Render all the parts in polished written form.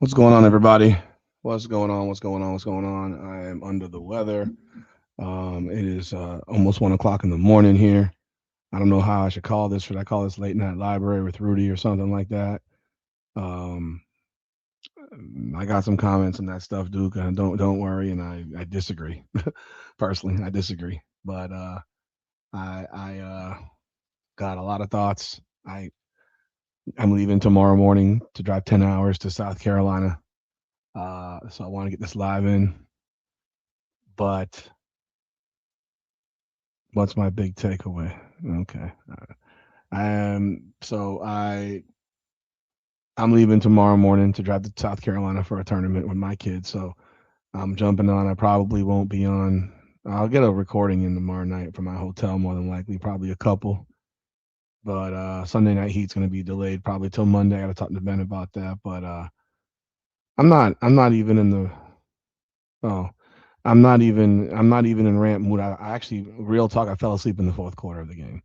What's going on, everybody? What's going on? What's going on? What's going on? I am under the weather. It is almost 1 o'clock in the morning here. I don't know how I should call this. Should I call this late night library with Rudy or something like that? Um, I got some comments on that stuff, Duke. Don't worry, and I disagree. Personally, I disagree. But I got a lot of thoughts. I'm leaving tomorrow morning to drive 10 hours to South Carolina. So I want to get this live in. But what's my big takeaway? Okay. I'm leaving tomorrow morning to drive to South Carolina for a tournament with my kids. So I'm jumping on. I probably won't be on. I'll get a recording in tomorrow night from my hotel, more than likely, probably a couple. But Sunday night heat's going to be delayed probably till Monday. I got to talk to Ben about that. But I'm not even in the. Oh, I'm not even in rant mood. I actually, real talk, I fell asleep in the fourth quarter of the game.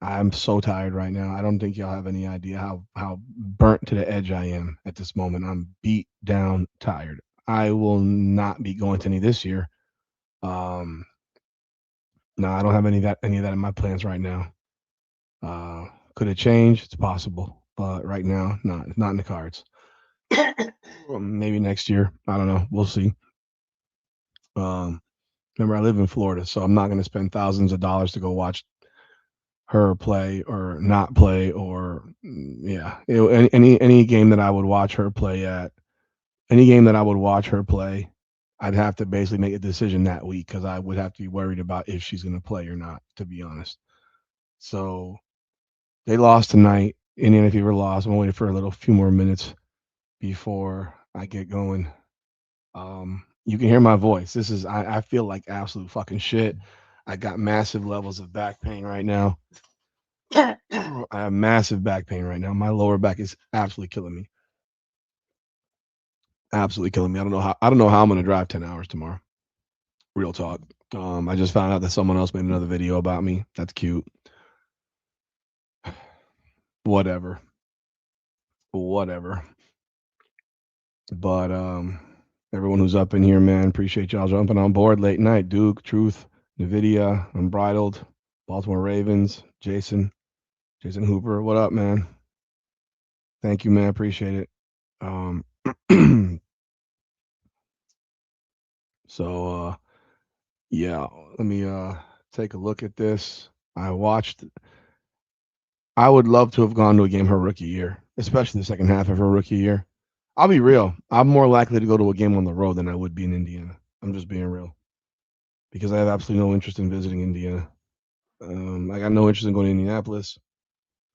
I'm so tired right now. I don't think y'all have any idea how burnt to the edge I am at this moment. I'm beat down, tired. I will not be going to any this year. Um, no, I don't have any of that in my plans right now. Could it change? It's possible, but right now, not it's not in the cards. Well, maybe next year. I don't know. We'll see. Um, Remember, I live in Florida, so I'm not going to spend thousands of dollars to go watch her play or not play or yeah, any game that I would watch her play at, any game that I would watch her play, I'd have to basically make a decision that week because I would have to be worried about if she's going to play or not, to be honest. So they lost tonight. Indiana Fever lost. I'm waiting for a little few more minutes before I get going. You can hear my voice. I feel like absolute fucking shit. I got massive levels of back pain right now. I have massive back pain right now. My lower back is absolutely killing me. Absolutely killing me. I don't know how I'm gonna drive 10 hours tomorrow. Real talk. I just found out that someone else made another video about me. That's cute. Whatever. Whatever. But everyone who's up in here, man, appreciate y'all jumping on board late night. Duke, Truth, Nvidia, Unbridled, Baltimore Ravens, Jason Hooper. What up, man? Thank you, man. Appreciate it. Um so yeah, let me take a look at this. I watched I would love to have gone to a game her rookie year, especially the second half of her rookie year. I'll be real. I'm more likely to go to a game on the road than I would be in Indiana. I'm just being real because I have absolutely no interest in visiting Indiana. I got no interest in going to Indianapolis.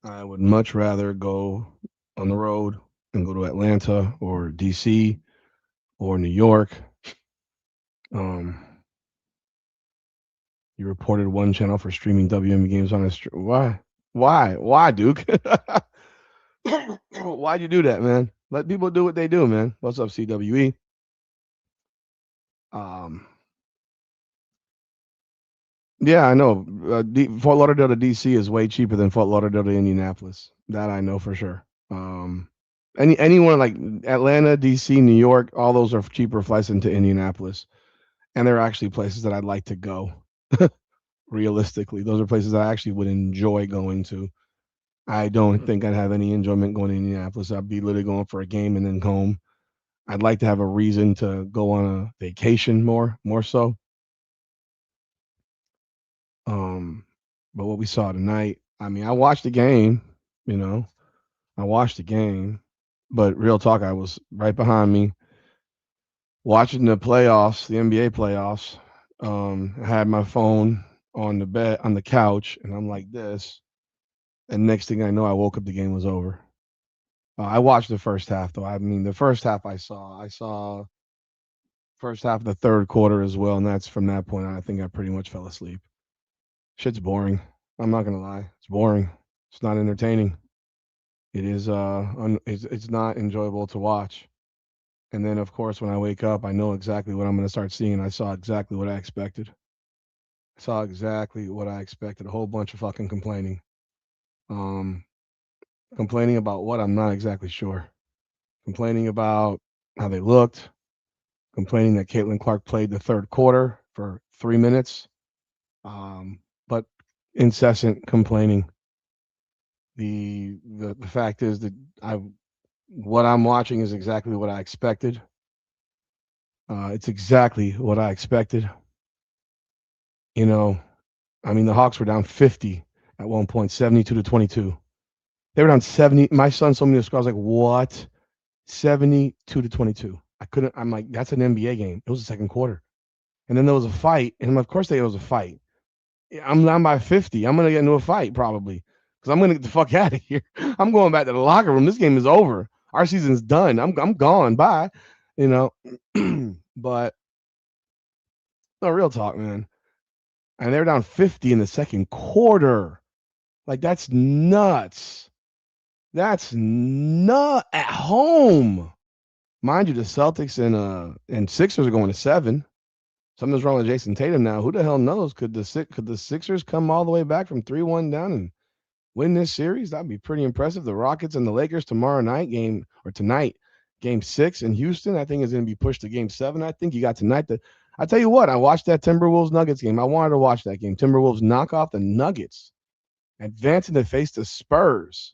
I would much rather go on the road and go to Atlanta or DC or New York. Um, you reported one channel for streaming WM games on a why? Why, Duke? Why'd you do that, man? Let people do what they do, man. What's up, CWE? Um, yeah, I know. Fort Lauderdale to DC is way cheaper than Fort Lauderdale to Indianapolis. That I know for sure. Anyone like Atlanta, DC, New York, all those are cheaper flights into Indianapolis, and they're actually places that I'd like to go. Realistically, those are places I actually would enjoy going to. I don't think I'd have any enjoyment going to Indianapolis. I'd be literally going for a game and then home. I'd like to have a reason to go on a vacation more so. Um, but what we saw tonight, I mean, I watched the game, you know, I watched the game, but real talk, I was right behind me watching the playoffs, the NBA playoffs. I had my phone on the bed on the couch, and I'm like this, and next thing I know, I woke up. The game was over. I watched the first half, though. I mean, the first half I saw first half of the third quarter as well, and that's from that point on. I think I pretty much fell asleep. Shit's boring. I'm not gonna lie. It's boring. It's not entertaining. It's not enjoyable to watch. And then of course when I wake up, I know exactly what I'm gonna start seeing. I saw exactly what I expected. I saw exactly what I expected. A whole bunch of fucking complaining. Um Complaining about what I'm not exactly sure. complaining about how they looked, complaining that Caitlin Clark played the third quarter for 3 minutes, but incessant complaining. The fact is that I what I'm watching is exactly what I expected. It's exactly what I expected. You know, I mean, the Hawks were down 50 at one point, 72-22. They were down 70. My son told me the score. I was like, what? 72-22. I couldn't. I'm like, that's an NBA game. It was the second quarter. And then there was a fight. And of course, there was a fight. I'm down by 50. I'm going to get into a fight probably because I'm going to get the fuck out of here. I'm going back to the locker room. This game is over. Our season's done. I'm gone. Bye. You know, but no, real talk, man. And they're down 50 in the second quarter. Like, that's nuts. That's nut at home. Mind you, the Celtics and Sixers are going to 7. Something's wrong with Jason Tatum now. Who the hell knows? Could the Sixers come all the way back from 3-1 down and win this series? That'd be pretty impressive. The Rockets and the Lakers tomorrow night game or tonight, game 6 in Houston, I think is going to be pushed to game 7. I think you got tonight. I tell you what, I watched that Timberwolves Nuggets game. I wanted to watch that game. Timberwolves knock off the Nuggets, advancing to face the Spurs.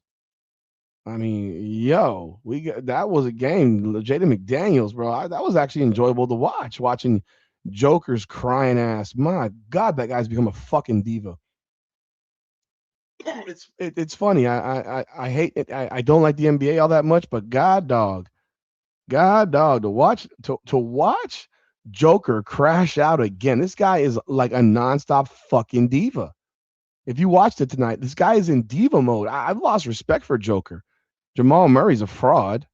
I mean, yo, that was a game. Jaden McDaniels, bro. That was actually enjoyable to watch. Watching Joker's crying ass. My God, that guy's become a fucking diva. It's funny. I hate it. I don't like the NBA all that much, but God dog, to watch Joker crash out again. This guy is like a nonstop fucking diva. If you watched it tonight, this guy is in diva mode. I've lost respect for Joker. Jamal Murray's a fraud.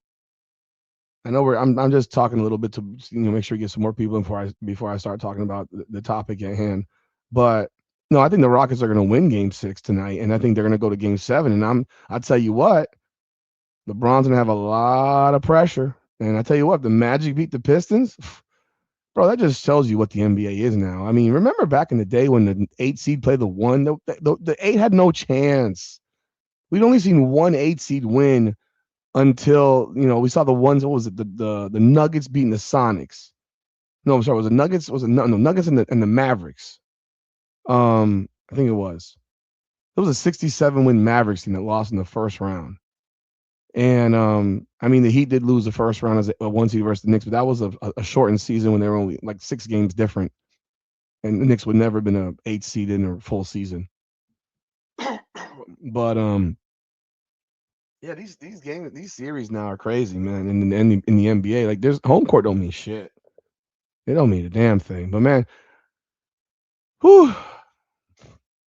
I know I'm just talking a little bit to make sure you get some more people before I start talking about the topic at hand. But no, I think the Rockets are going to win Game 6 tonight, and I think they're going to go to Game 7. And I'll tell you what, LeBron's going to have a lot of pressure. And I tell you what, the Magic beat the Pistons, bro. That just tells you what the NBA is now. I mean, remember back in the day when the 8 seed played the 1, the 8 had no chance. We'd only seen one 8 seed win until we saw the ones. What was it? The Nuggets beating the Sonics. No, I'm sorry. Was it Nuggets? Was it no Nuggets and the Mavericks? I think it was. It was a 67 win Mavericks team that lost in the first round. And I mean, the Heat did lose the first round as a 1 seed versus the Knicks, but that was a shortened season when they were only like 6 games different, and the Knicks would never have been a 8 seed in a full season. But yeah, these series now are crazy, man. In the NBA, like there's home court don't mean shit. They don't mean a damn thing. But man, whew,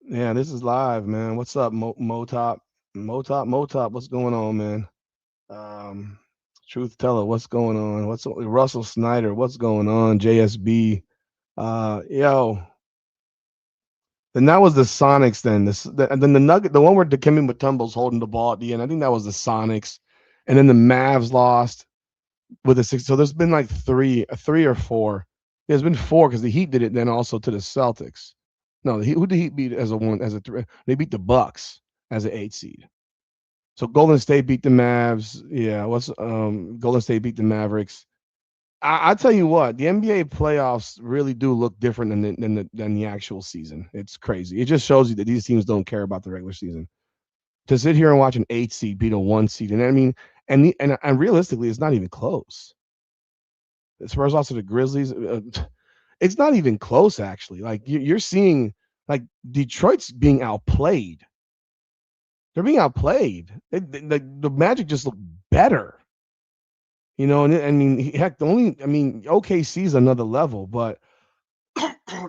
yeah, this is live, man. What's up, Motop? Motop, what's going on, man? Um, Truth Teller, what's going on? What's Russell Snyder? What's going on? JSB, yo. Then that was the Sonics. And then the Nugget, the one where Dikembe Mutombo's holding the ball at the end. I think that was the Sonics, and then the Mavs lost with the 6. So there's been like three or four. There's been 4 because the Heat did it then also to the Celtics. No, who did the Heat beat as a 1 as a 3? They beat the Bucks as an 8 seed. So Golden State beat the Mavs. Yeah, Golden State beat the Mavericks. I tell you what, the NBA playoffs really do look different than the actual season. It's crazy. It just shows you that these teams don't care about the regular season. To sit here and watch an 8 seed beat a 1 seed, and I mean, and realistically, it's not even close. The Spurs lost to the Grizzlies. It's not even close, actually. Like you're seeing, like Detroit's being outplayed. They're being outplayed. The Magic just look better. And I mean, heck, OKC is another level, but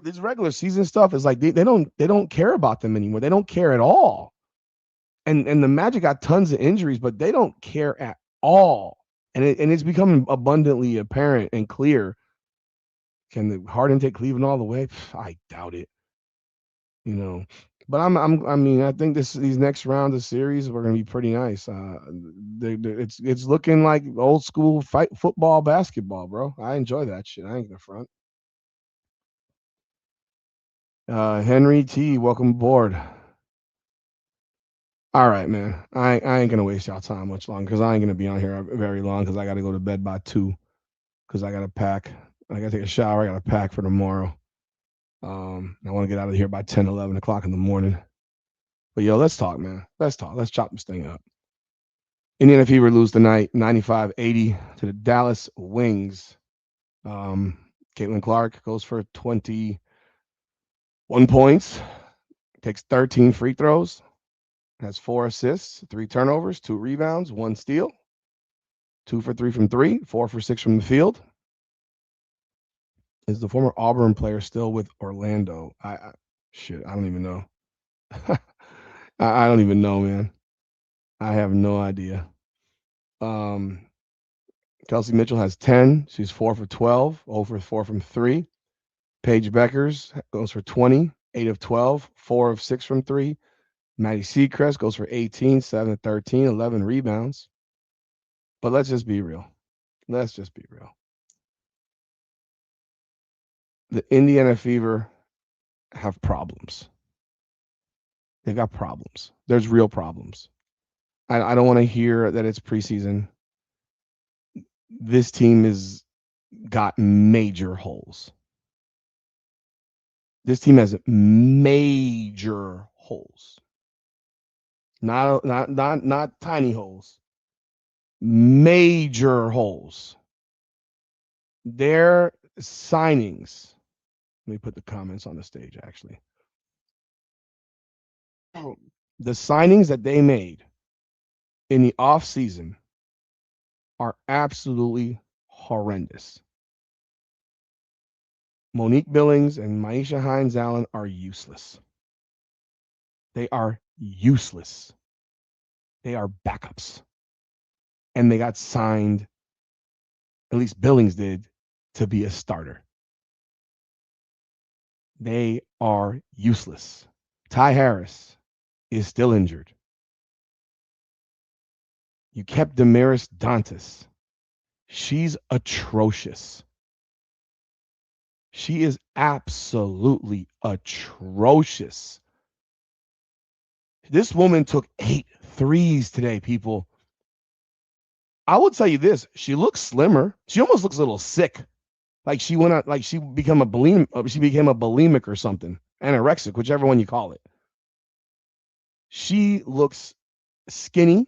this regular season stuff is like they don't care about them anymore. They don't care at all. And the Magic got tons of injuries, but they don't care at all. And it's becoming abundantly apparent and clear. Can the Harden take Cleveland all the way? I doubt it. You know, but I mean, I think these next rounds of series are going to be pretty nice. It's looking like old school fight football, basketball, bro. I enjoy that shit. I ain't gonna front. Henry T, welcome aboard. All right, man. I ain't gonna waste y'all time much longer because I ain't gonna be on here very long because I gotta go to bed by 2 because I gotta pack. I gotta take a shower. I gotta pack for tomorrow. I want to get out of here by 10, 11 o'clock in the morning. But yo, let's talk, man. Let's talk. Let's chop this thing up. Indiana Fever lose tonight, 95-80 to the Dallas Wings. Um, Caitlin Clark goes for 21 points, takes 13 free throws, has 4 assists, 3 turnovers, 2 rebounds, 1 steal, 2 for 3 from three, 4 for 6 from the field. Is the former Auburn player still with Orlando? Shit, I don't even know. I don't even know, man. I have no idea. Um, Kelsey Mitchell has 10. She's 4 for 12, 0 for 4 from three. Paige Beckers goes for 20, 8 of 12, 4 of 6 from three. Maddie Seacrest goes for 18, 7 of 13, 11 rebounds. But let's just be real. Let's just be real. The Indiana Fever have problems. They've got problems. There's real problems. I don't want to hear that it's preseason. This team has got major holes. This team has major holes. Not tiny holes. Major holes. Their signings. Let me put the comments on the stage actually. The signings that they made in the offseason are absolutely horrendous. Monique Billings and Maisha Hines Allen are useless. They are useless. They are backups. And they got signed, at least Billings did, to be a starter. They are useless. Ty Harris is still injured. You kept Damaris Dantas. She's atrocious. She is absolutely atrocious. This woman took 8 threes today, people. I will tell you this. She looks slimmer. She almost looks a little sick. Like she went out, like she became a bulimic or something. Anorexic, whichever one you call it. She looks skinny.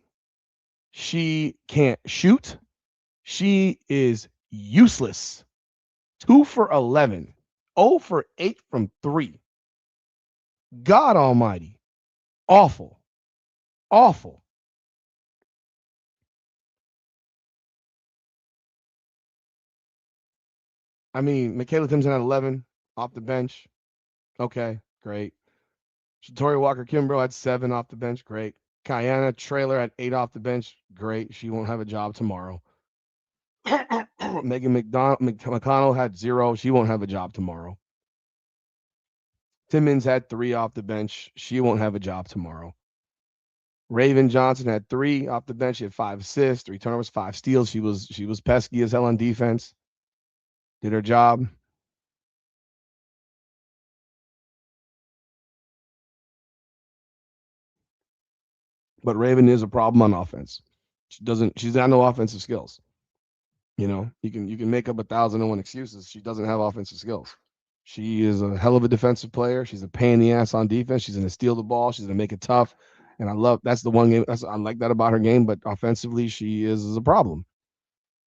She can't shoot. She is useless. 2 for 11. 0 for 8 from 3. God almighty. Awful. Awful. I mean, Michaela Timson at 11 off the bench. Okay, great. Tori Walker Kimbrough at 7 off the bench. Great. Kiana Trailer at 8 off the bench. Great. She won't have a job tomorrow. Megan McConnell had 0. She won't have a job tomorrow. Timmons had 3 off the bench. She won't have a job tomorrow. Raven Johnson had 3 off the bench. She had 5 assists, 3 turnovers, 5 steals. She was pesky as hell on defense. Did her job. But Raven is a problem on offense. She's got no offensive skills. You know, you can make up 1,001 excuses. She doesn't have offensive skills. She is a hell of a defensive player. She's a pain in the ass on defense. She's gonna steal the ball. She's gonna make it tough. And that's the one game I like that about her game. But offensively, she is a problem.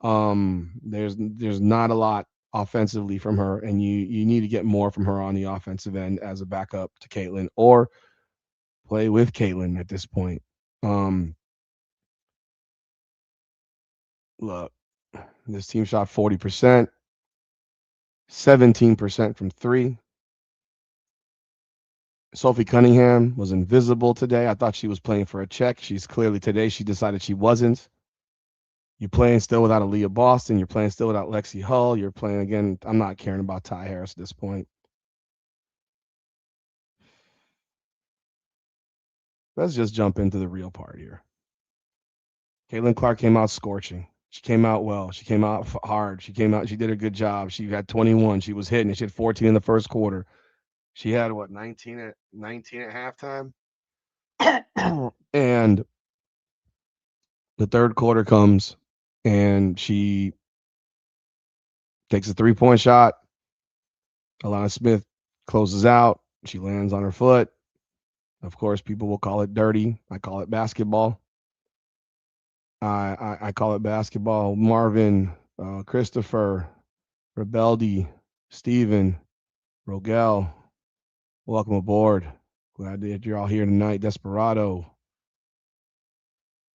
There's not a lot offensively from her, and you need to get more from her on the offensive end as a backup to Caitlin or play with Caitlin at this point. Look, this team shot 40%, 17% from three. Sophie Cunningham was invisible today. I thought she was playing for a check. She's clearly today. She decided she wasn't. You're playing still without Aaliyah Boston. You're playing still without Lexi Hull. You're playing again. I'm not caring about Ty Harris at this point. Let's just jump into the real part here. Caitlin Clark came out scorching. She came out well. She came out hard. She came out. She did a good job. She had 21. She was hitting it. She had 14 in the first quarter. She had what 19 at halftime. And the third quarter comes, and she takes a 3-point shot. Alana Smith closes out. She lands on her foot. Of course, people will call it dirty. I call it basketball. I call it basketball. Marvin, Christopher, Rebeldi, Steven, Rogel, welcome aboard. Glad that you're all here tonight. Desperado,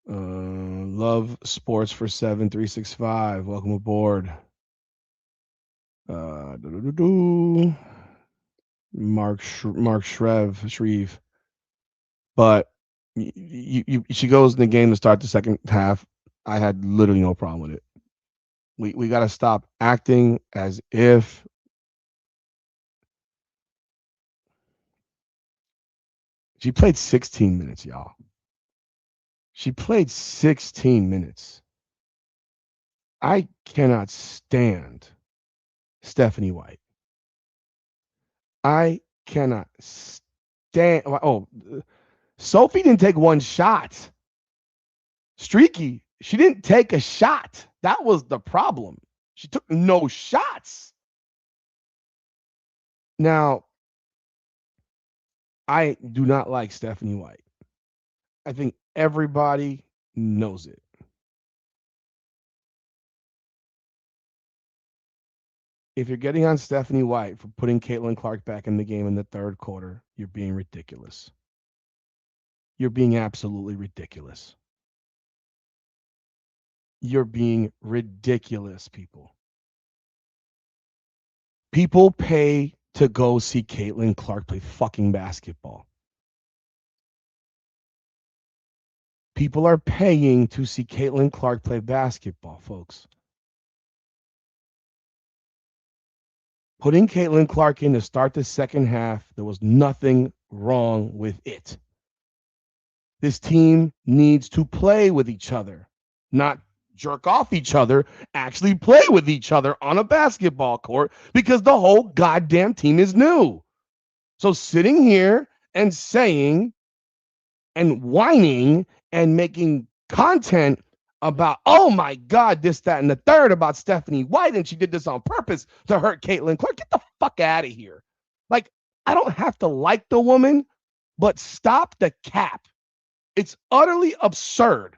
Love Sports for 7365, welcome aboard. Mark Shreve. But she goes in the game to start the second half. I had literally no problem with it. We got to stop acting as if she played 16 minutes, y'all. She played 16 minutes. I cannot stand Stephanie White. I cannot stand. Oh, Sophie didn't take one shot. Streaky, she didn't take a shot. That was the problem. She took no shots. Now, I do not like Stephanie White. I think everybody knows it. If you're getting on Stephanie White for putting Caitlin Clark back in the game in the third quarter, you're being ridiculous. You're being absolutely ridiculous. You're being ridiculous, people. People pay to go see Caitlin Clark play fucking basketball. People are paying to see Caitlin Clark play basketball, folks. Putting Caitlin Clark in to start the second half, there was nothing wrong with it. This team needs to play with each other, not jerk off each other, actually play with each other on a basketball court, because the whole goddamn team is new. So sitting here and saying and whining and making content about, oh my God, this, that, and the third about Stephanie White, and she did this on purpose to hurt Caitlin Clark. Get the fuck out of here. Like, I don't have to like the woman, but stop the cap. It's utterly absurd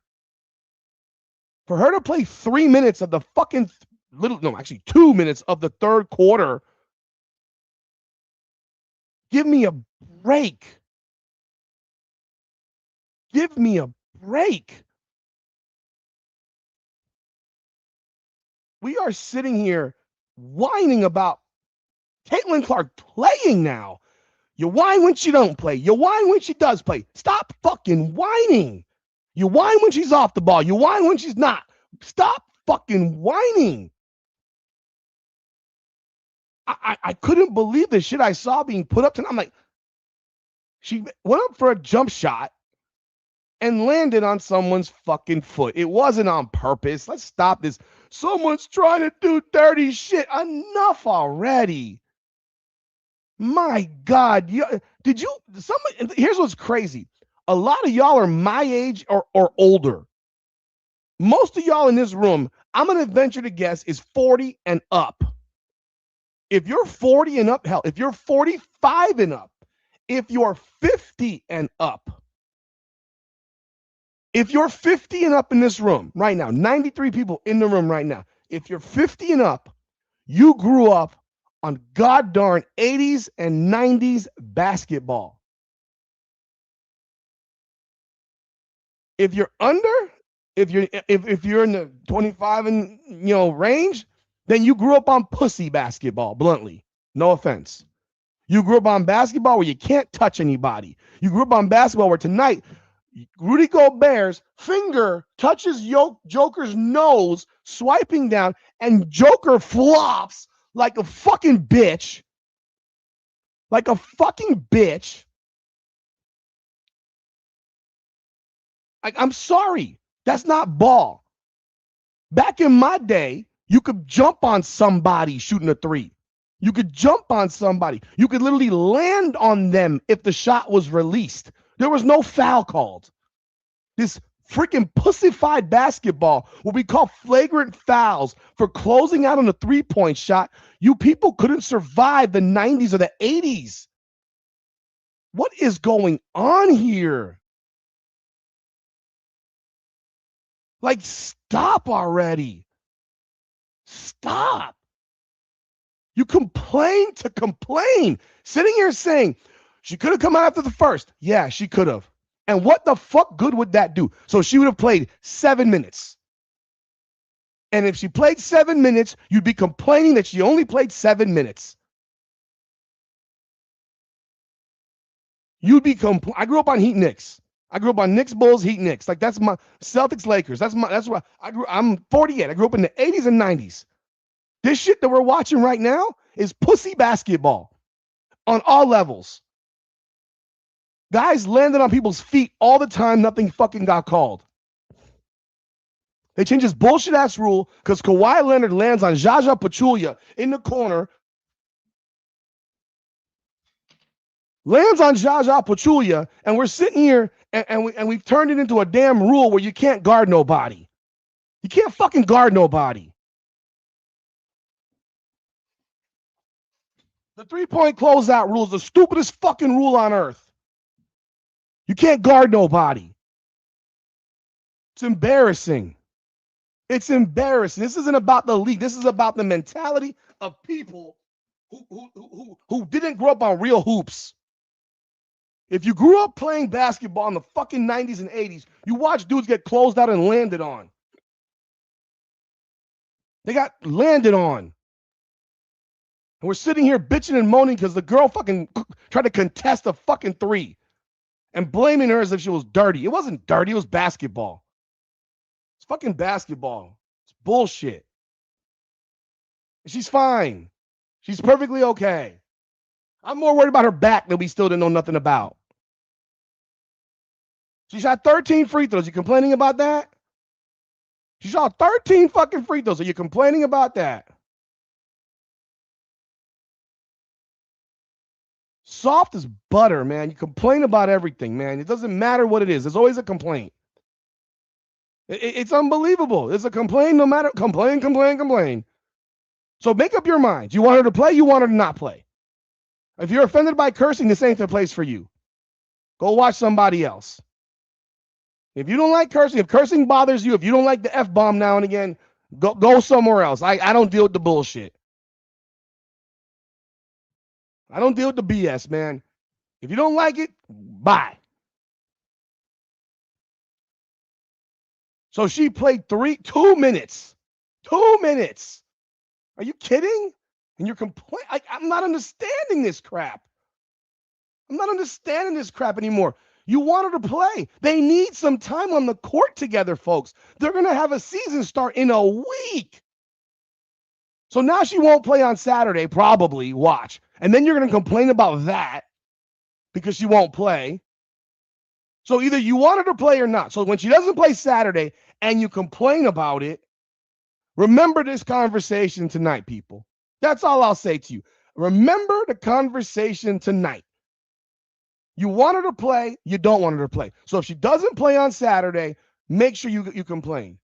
for her to play 3 minutes of the fucking 2 minutes of the third quarter. Give me a break. Give me a break. We are sitting here whining about Caitlin Clark playing now. You whine when she don't play. You whine when she does play. Stop fucking whining. You whine when she's off the ball. You whine when she's not. Stop fucking whining. I couldn't believe the shit I saw being put up tonight. I'm like, she went up for a jump shot and landed on someone's fucking foot. It wasn't on purpose. Let's stop this. Someone's trying to do dirty shit. Enough already. My God. Here's what's crazy. A lot of y'all are my age or older. Most of y'all in this room, I'm going to venture to guess, is 40 and up. If you're 40 and up, hell, if you're 45 and up, if you're 50 and up, if you're 50 and up in this room right now, 93 people in the room right now, if you're 50 and up, you grew up on god darn 80s and 90s basketball. If you're under, if you're in the 25 and range, then you grew up on pussy basketball, bluntly. No offense. You grew up on basketball where you can't touch anybody. You grew up on basketball where tonight Rudy Gobert's finger touches Joker's nose, swiping down, and Joker flops like a fucking bitch. Like a fucking bitch. I'm sorry. That's not ball. Back in my day, you could jump on somebody shooting a three. You could jump on somebody. You could literally land on them if the shot was released. There was no foul called. This freaking pussified basketball will be called flagrant fouls for closing out on a three-point shot. You people couldn't survive the 90s or the 80s. What is going on here? Like, stop already. Stop. You complain to complain. Sitting here saying she could have come out after the first. Yeah, she could have. And what the fuck good would that do? So she would have played 7 minutes. And if she played 7 minutes, you'd be complaining that she only played 7 minutes. You'd be I grew up on Heat Knicks. I grew up on Knicks, Bulls, Heat, Knicks. Like, that's my Celtics, Lakers. That's what I'm 48. I grew up in the 80s and 90s. This shit that we're watching right now is pussy basketball on all levels. Guys landed on people's feet all the time. Nothing fucking got called. They changed this bullshit ass rule because Kawhi Leonard lands on Zaza Pachulia in the corner. Lands on Zaza Pachulia, and we're sitting here and we've turned it into a damn rule where you can't guard nobody. You can't fucking guard nobody. The three-point closeout rule is the stupidest fucking rule on earth. You can't guard nobody. It's embarrassing. It's embarrassing. This isn't about the league. This is about the mentality of people who didn't grow up on real hoops. If you grew up playing basketball in the fucking 90s and 80s, you watch dudes get closed out and landed on. They got landed on. And we're sitting here bitching and moaning because the girl fucking tried to contest a fucking three and blaming her as if she was dirty. It wasn't dirty. It was basketball. It's fucking basketball. It's bullshit. She's fine. She's perfectly okay. I'm more worried about her back that we still didn't know nothing about. She shot 13 free throws. You complaining about that? She shot 13 fucking free throws. Are you complaining about that? Soft as butter, man. You complain about everything, man. It doesn't matter what it is. There's always a complaint. It's unbelievable. It's a complaint no matter. Complain. So make up your mind. Do you want her to play? You want her to not play? If you're offended by cursing, this ain't the place for you. Go watch somebody else. If you don't like cursing, if cursing bothers you, if you don't like the F-bomb now and again, go somewhere else. I don't deal with the bullshit. I don't deal with the BS, man. If you don't like it, bye. So she played 2 minutes. 2 minutes. Are you kidding? And you're complaining. I'm not understanding this crap. I'm not understanding this crap anymore. You want her to play. They need some time on the court together, folks. They're going to have a season start in a week. So now she won't play on Saturday, probably. Watch. And then you're going to complain about that because she won't play. So either you want her to play or not. So when she doesn't play Saturday and you complain about it, remember this conversation tonight, people. That's all I'll say to you. Remember the conversation tonight. You want her to play, you don't want her to play. So if she doesn't play on Saturday, make sure you complain.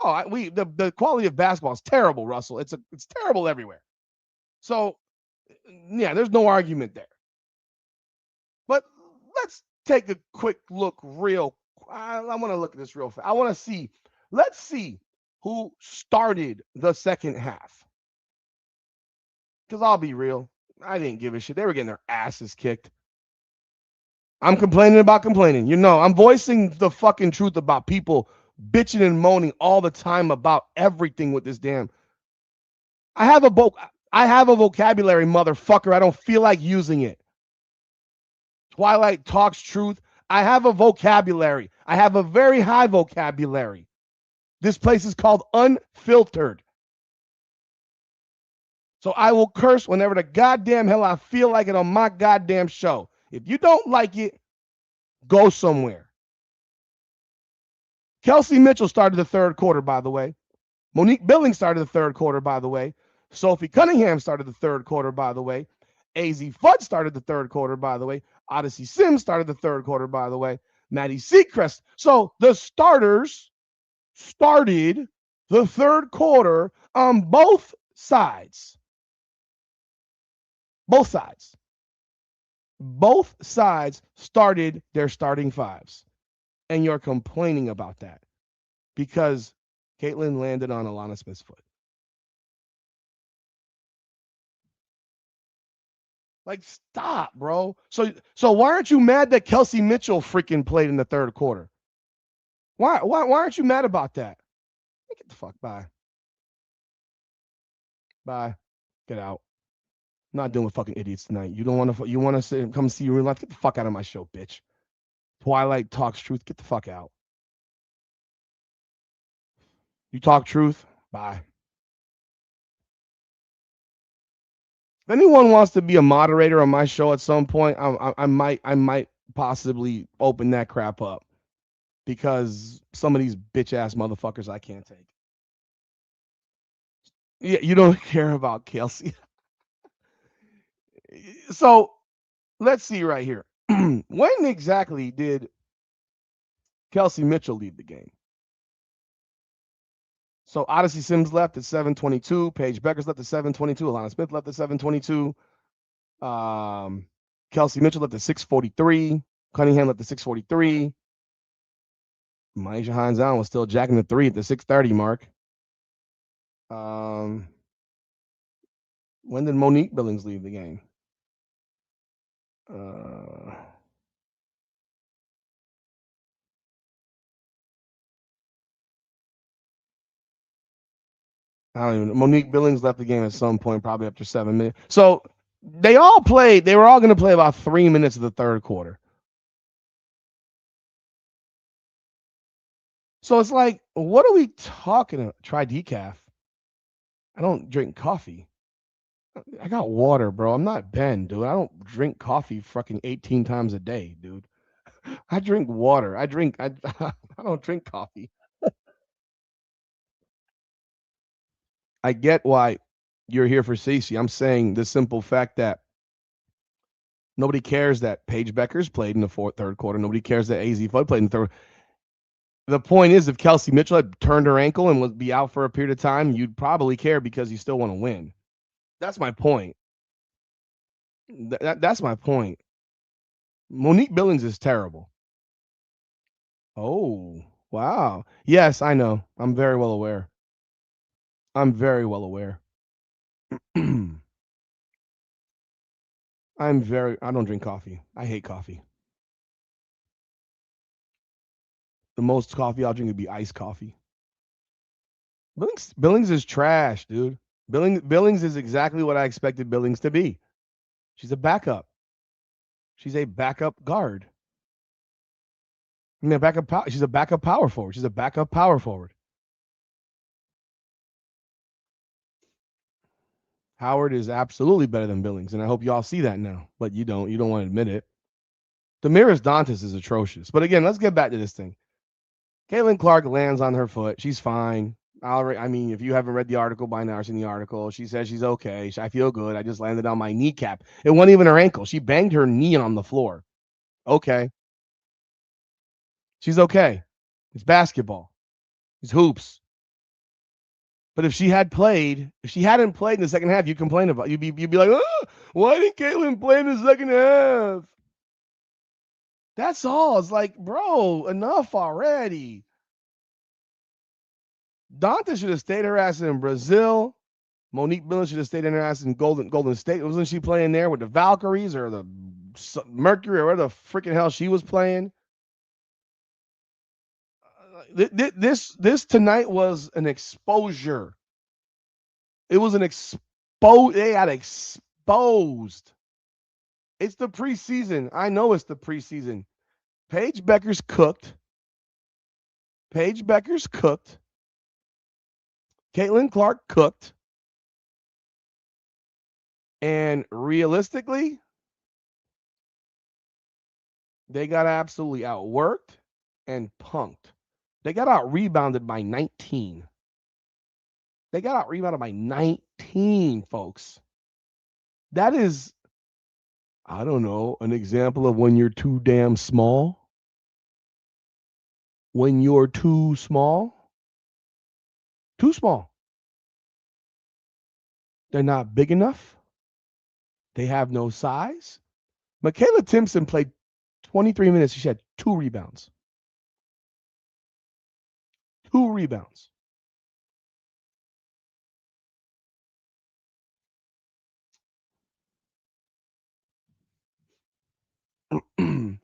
Oh, the quality of basketball is terrible, Russell. It's terrible everywhere. So, yeah, there's no argument there. But let's take a quick look I want to look at this real fast. I want to see. Let's see who started the second half. Because I'll be real, I didn't give a shit. They were getting their asses kicked. I'm complaining about complaining. You know, I'm voicing the fucking truth about people bitching and moaning all the time about everything with this damn. I have a vocabulary, motherfucker. I don't feel like using it. Twilight talks truth. I have a vocabulary. I have a very high vocabulary. This place is called Unfiltered. So I will curse whenever the goddamn hell I feel like it on my goddamn show. If you don't like it, go somewhere. Kelsey Mitchell started the third quarter, by the way. Monique Billings started the third quarter, by the way. Sophie Cunningham started the third quarter, by the way. AZ Fudd started the third quarter, by the way. Odyssey Sims started the third quarter, by the way. Maddie Seacrest. So the starters started the third quarter on both sides. Both sides. Both sides started their starting fives. And you're complaining about that because Caitlin landed on Alana Smith's foot. Like, stop, bro. So why aren't you mad that Kelsey Mitchell freaking played in the third quarter? Why aren't you mad about that? Get the fuck by. Bye. Get out. I'm not dealing with fucking idiots tonight. You don't want to. You want to sit and come see real life? Get the fuck out of my show, bitch. Twilight talks truth. Get the fuck out. You talk truth. Bye. If anyone wants to be a moderator on my show at some point, I might possibly open that crap up because some of these bitch ass motherfuckers I can't take. Yeah, you don't care about Kelsey. So let's see right here. When exactly did Kelsey Mitchell leave the game? So Odyssey Sims left at 7:22. Paige Becker's left at 7:22. Alana Smith left at 7:22. Kelsey Mitchell left at 6:43. Cunningham left at 6:43. Maisha Hines Allen was still jacking the three at the 6:30 mark. When did Monique Billings leave the game? I don't even know. Monique Billings left the game at some point, probably after 7 minutes. So they all played. They were all going to play about 3 minutes of the third quarter. So it's like, what are we talking about? Try decaf. I don't drink coffee. I got water, bro. I'm not Ben, dude. I don't drink coffee fucking 18 times a day, dude. I drink water. I don't drink coffee. I get why you're here for Cece. I'm saying the simple fact that nobody cares that Paige Beckers played in the third quarter. Nobody cares that AZ Flood played in the third. The point is, if Kelsey Mitchell had turned her ankle and would be out for a period of time, you'd probably care because you still want to win. That's my point. That's my point. Monique Billings is terrible. Oh, wow. Yes, I know. I'm very well aware. I'm very well aware. I don't drink coffee. I hate coffee. The most coffee I'll drink would be iced coffee. Billings is trash, dude. Billings is exactly what I expected Billings to be. She's a backup. She's a backup guard. I mean, she's a backup power forward. She's a backup power forward. Howard is absolutely better than Billings, and I hope y'all see that now. But you don't. You don't want to admit it. Damaris Dantas is atrocious. But again, let's get back to this thing. Caitlin Clark lands on her foot. She's fine. I mean, if you haven't read the article by now or seen the article, she says she's okay. I feel good. I just landed on my kneecap. It wasn't even her ankle. She banged her knee on the floor. Okay. She's okay. It's basketball. It's hoops. But if she hadn't played in the second half, you'd complain about. You'd be like, oh, why didn't Caitlin play in the second half? That's all. It's like, bro, enough already. Dante should have stayed her ass in Brazil. Monique Billings should have stayed in her ass in Golden State. Wasn't she playing there with the Valkyries or the Mercury or where the freaking hell she was playing? This tonight was an exposure. It was an They got exposed. It's the preseason. I know it's the preseason. Paige Becker's cooked. Caitlin Clark cooked. And realistically, they got absolutely outworked and punked. They got out rebounded by 19. They got out rebounded by 19, folks. That is, I don't know, an example of when you're too damn small? When you're too small? Too small. They're not big enough. They have no size. Michaela Timpson played 23 minutes. She had 2 rebounds. 2 rebounds.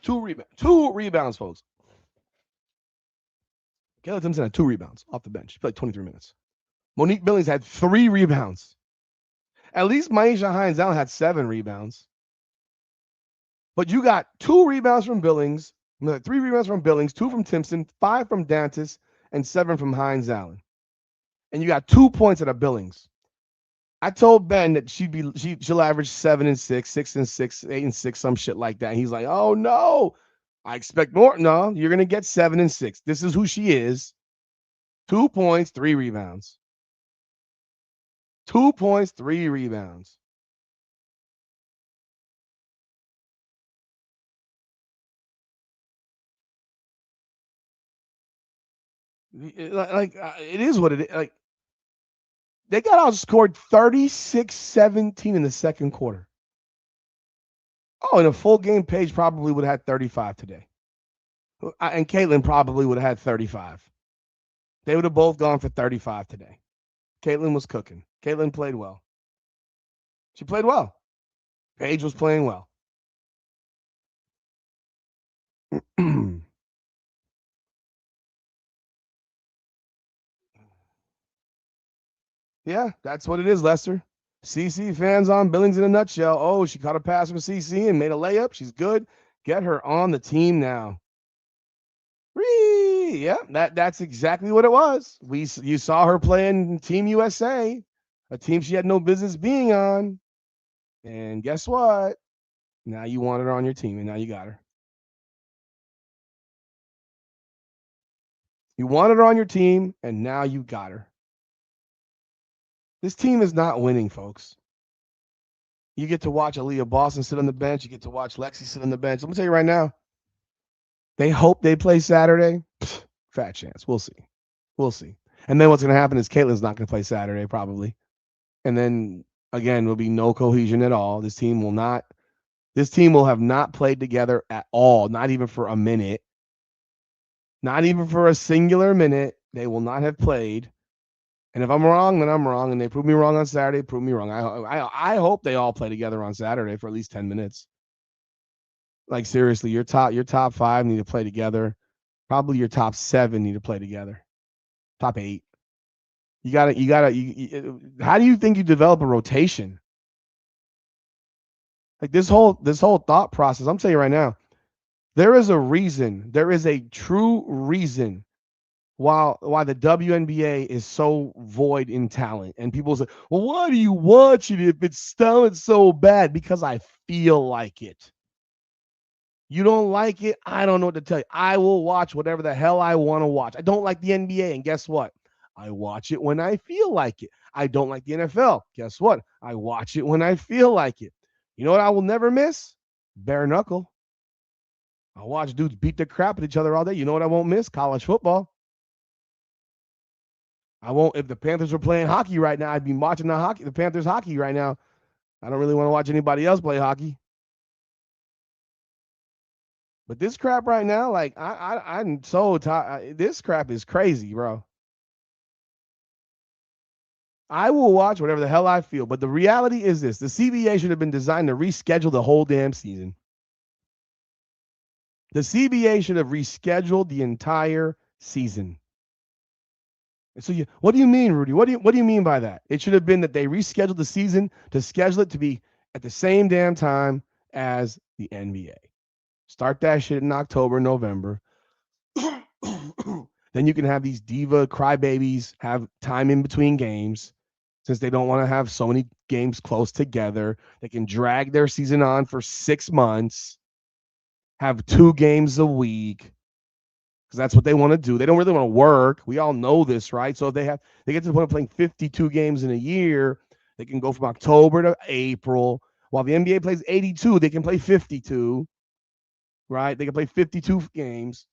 Two rebounds, folks. Michaela Timpson had 2 rebounds off the bench. She played 23 minutes. Monique Billings had 3 rebounds. At least Maisha Hines-Allen had 7 rebounds. But you got 2 rebounds from Billings, 3 rebounds from Billings, 2 from Timpson, 5 from Dantis, and 7 from Hines-Allen. And you got 2 points out of Billings. I told Ben that she'll average 7 and 6, 6 and 6, 8 and 6, some shit like that. And he's like, oh no, I expect more. No, you're gonna get 7 and 6. This is who she is. 2 points, 3 rebounds. 2 points, 3 rebounds. It is what it is. Like, they got outscored 36-17 in the second quarter. Oh, in a full game, Paige probably would have had 35 today. And Caitlin probably would have had 35. They would have both gone for 35 today. Caitlin was cooking. Caitlin played well. She played well. Paige was playing well. Yeah, that's what it is, Lester. CC fans on Billings in a nutshell. Oh, she caught a pass from CC and made a layup. She's good. Get her on the team now. Yeah, that's exactly what it was. You saw her playing Team USA, a team she had no business being on. And guess what? Now you want her on your team, and now you got her. You wanted her on your team, and now you got her. This team is not winning, folks. You get to watch Aaliyah Boston sit on the bench. You get to watch Lexi sit on the bench. Let me tell you right now, they hope they play Saturday. Fat chance. We'll see. We'll see. And then what's going to happen is Caitlin's not going to play Saturday, probably. And then, again, will be no cohesion at all. This team will have not played together at all, not even for a minute. Not even for a singular minute. They will not have played. And if I'm wrong, then I'm wrong. And they prove me wrong on Saturday, prove me wrong. I hope they all play together on Saturday for at least 10 minutes. Like, seriously, your top 5 need to play together. Probably your top 7 need to play together. Top 8. How do you think you develop a rotation? Like, this whole thought process, I'm telling you right now, there is a true reason why the WNBA is so void in talent. And people say, well, why do you watch it if it's so bad? Because I feel like it. You don't like it? I don't know what to tell you. I will watch whatever the hell I want to watch. I don't like the NBA, and guess what? I watch it when I feel like it. I don't like the NFL. Guess what? I watch it when I feel like it. You know what I will never miss? Bare knuckle. I'll watch dudes beat the crap at each other all day. You know what I won't miss? College football. I won't. If the Panthers were playing hockey right now, I'd be watching the Panthers hockey right now. I don't really want to watch anybody else play hockey. But this crap right now, like I'm so tired. This crap is crazy, bro. I will watch whatever the hell I feel. But the reality is this: the CBA should have been designed to reschedule the whole damn season. The CBA should have rescheduled the entire season. So what do you mean, Rudy? What do you mean by that? It should have been that they rescheduled the season to schedule it to be at the same damn time as the NBA. Start that shit in October, November. Then you can have these diva crybabies have time in between games, since they don't want to have so many games close together. They can drag their season on for 6 months, have 2 games a week, because that's what they want to do. They don't really want to work. We all know this, right? So if they get to the point of playing 52 games in a year, they can go from October to April. While the NBA plays 82, they can play 52, right? They can play 52 games.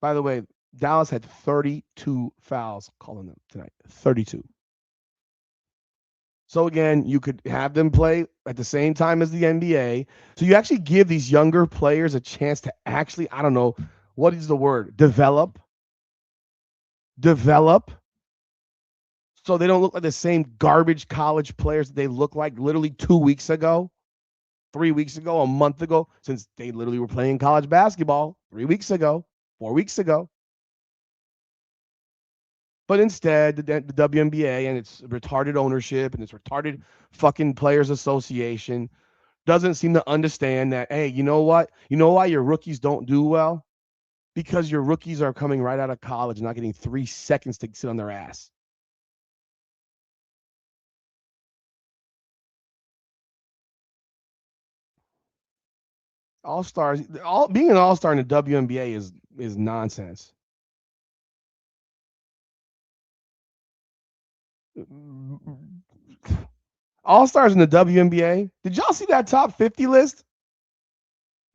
By the way, Dallas had 32 fouls calling them tonight. 32. So again, you could have them play at the same time as the NBA. So you actually give these younger players a chance to actually, I don't know, what is the word? Develop. So they don't look like the same garbage college players that they look like literally 2 weeks ago, 3 weeks ago, a month ago, since they literally were playing college basketball 3 weeks ago, 4 weeks ago. But instead, the WNBA and its retarded ownership and its retarded fucking players association doesn't seem to understand that, hey, you know what? You know why your rookies don't do well? Because your rookies are coming right out of college and not getting 3 seconds to sit on their ass. All-stars, being an all-star in the WNBA is nonsense. All-stars in the WNBA. Did y'all see that top 50 list?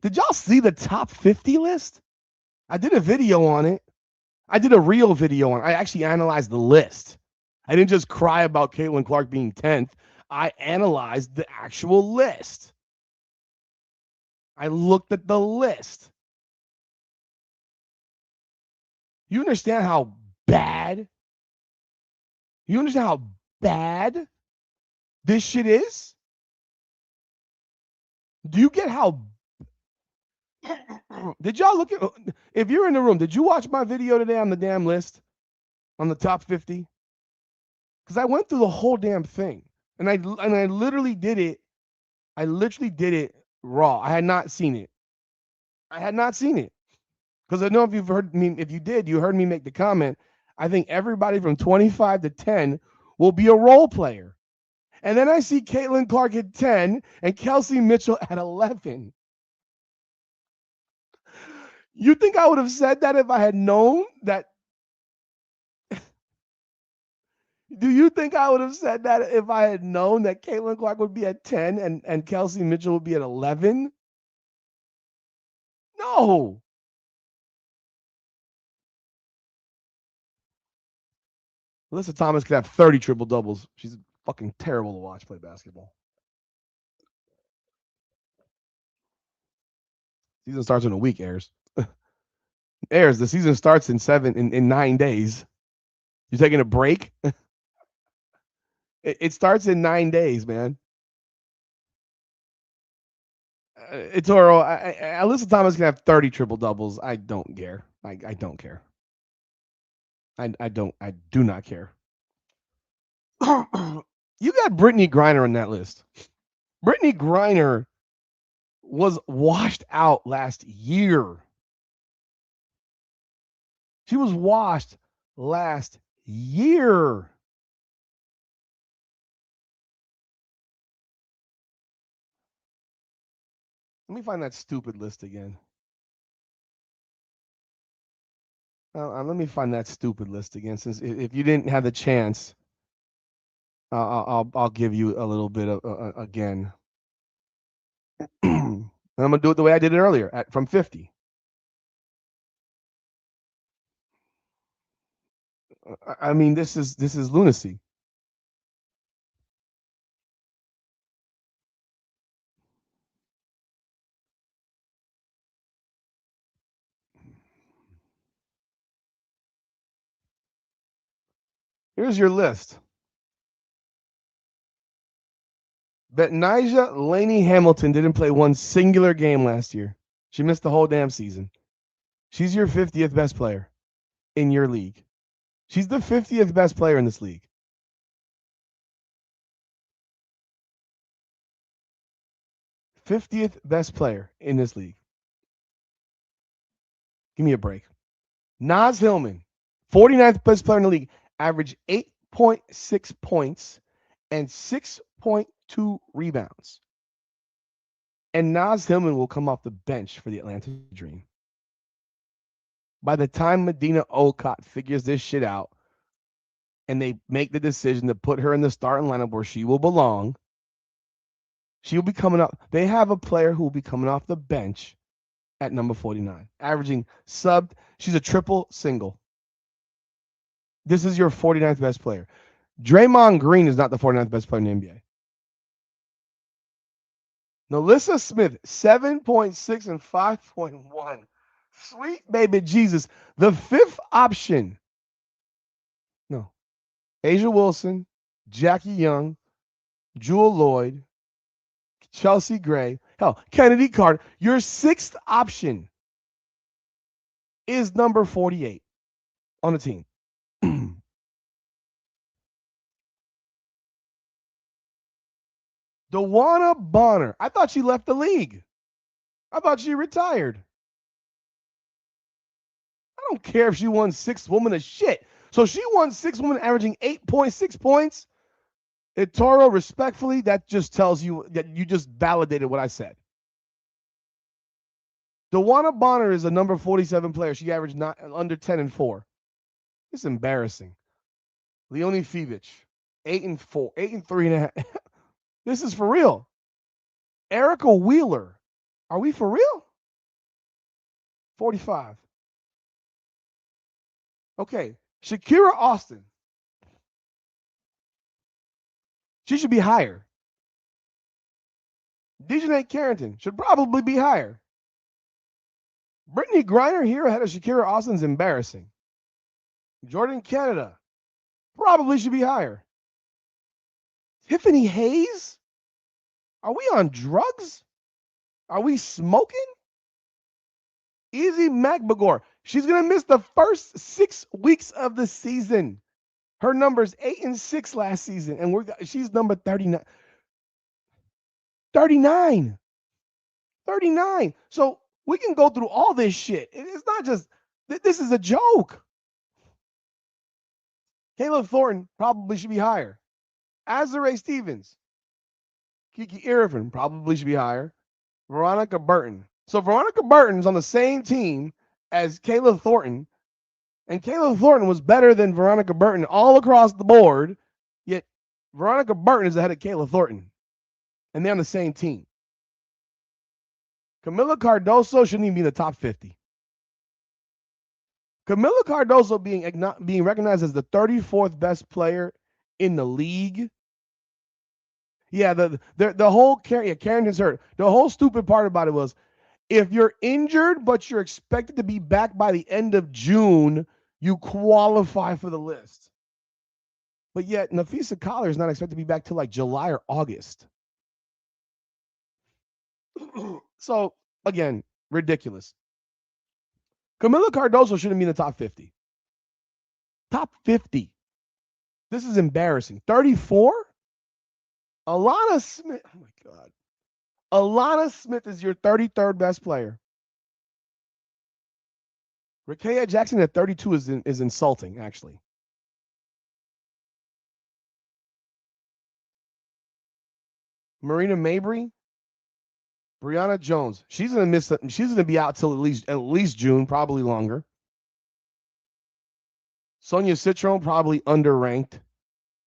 Did y'all see the top 50 list? I did a video on it. I did a real video on it. I actually analyzed the list. I didn't just cry about Caitlin Clark being 10th. I analyzed the actual list. I looked at the list. You understand how bad? You understand how bad this shit is? Do you get how? Did y'all look at? If you're in the room, did you watch my video today on the damn list on the top 50? Because I went through the whole damn thing, and I literally did it. I literally did it raw. I had not seen it. I had not seen it because I know if you've heard me. If you did, you heard me make the comment. I think everybody from 25 to 10 will be a role player. And then I see Caitlin Clark at 10 and Kelsey Mitchell at 11. You think I would have said that if I had known that? Do you think I would have said that if I had known that Caitlin Clark would be at 10 and Kelsey Mitchell would be at 11? No. Alyssa Thomas could have 30 triple doubles. She's fucking terrible to watch play basketball. Season starts in a week, Ayers. Ayers, the season starts in 9 days. You taking a break? It starts in 9 days, man. Toro, Alyssa Thomas can have 30 triple doubles. I don't care. I don't care. I do not care. You got Brittany Griner on that list. Brittany Griner was washed out last year. She was washed last year. Let me find that stupid list again. Let me find that stupid list again. Since if you didn't have the chance, I'll give you a little bit of again. And I'm gonna do it the way I did it earlier from 50. I mean, this is lunacy. Here's your list. Betnijah Laney Hamilton didn't play one singular game last year. She missed the whole damn season. She's your 50th best player in your league. She's the 50th best player in this league. 50th best player in this league. Give me a break. Naz Hillman, 49th best player in the league, averaged 8.6 points and 6.2 rebounds. And Naz Hillman will come off the bench for the Atlanta Dream. By the time Medina Olcott figures this shit out and they make the decision to put her in the starting lineup where she will belong, She'll be coming up. They have a player who will be coming off the bench at number 49, averaging sub. She's a triple single. This is your 49th best player. Draymond Green is not the 49th best player in the NBA. Nalissa Smith, 7.6 and 5.1. Sweet baby Jesus. The fifth option. No. Asia Wilson, Jackie Young, Jewel Lloyd, Chelsea Gray, hell, Kennedy Carter. Your sixth option is number 48 on the team. Dewana Bonner. I thought she left the league. I thought she retired. I don't care if she won sixth woman of shit. So she won sixth woman averaging 8.6 points. Toro, respectfully, that just tells you that you just validated what I said. Dewana Bonner is a number 47 player. She averaged not under 10 and 4. It's embarrassing. Leonie Fevich, 8 and 4, 8 and 3.5. This is for real. Erica Wheeler, are we for real? 45. Okay, Shakira Austin. She should be higher. Dejanay Carrington should probably be higher. Brittany Griner here ahead of Shakira Austin's embarrassing. Jordan Canada probably should be higher. Tiffany Hayes? Are we on drugs? Are we smoking? Easy McBagor. She's going to miss the first 6 weeks of the season. Her number's 8 and 6 last season, and she's number 39. 39. 39. So we can go through all this shit. It's not just, this is a joke. Caleb Thornton probably should be higher. Azare Stevens. Kiki Irvin probably should be higher. Veronica Burton. So Veronica Burton's on the same team as Caleb Thornton, and Caleb Thornton was better than Veronica Burton all across the board, yet Veronica Burton is ahead of Caleb Thornton, and they're on the same team. Camila Cardoso shouldn't even be in the top 50. Camila Cardoso being recognized as the 34th best player in the league. Yeah, the whole Carrington's hurt. The whole stupid part about it was, if you're injured but you're expected to be back by the end of June, you qualify for the list. But yet Nafisa Collar is not expected to be back till like July or August. So again, ridiculous. Camila Cardoso shouldn't be in the top 50. Top 50. This is embarrassing. 34? Alana Smith. Oh my God. Alana Smith is your 33rd best player. Rakaya Jackson at 32 is insulting, actually. Marina Mabry, Brianna Jones. She's gonna be out till at least June, probably longer. Sonia Citron, probably underranked,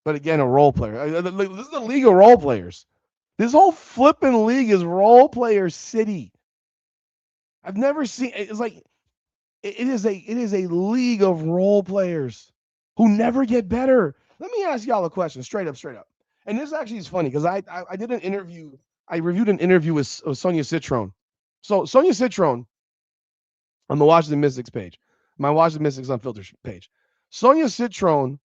but again, a role player. This is a league of role players. This whole flipping league is role player city. I've never seen. It's like it is a league of role players who never get better. Let me ask y'all a question, straight up. And this actually is funny because I did an interview. I reviewed an interview with Sonia Citron. So Sonia Citron on the Washington Mystics page, my Washington Mystics Unfiltered page. Sonia Citron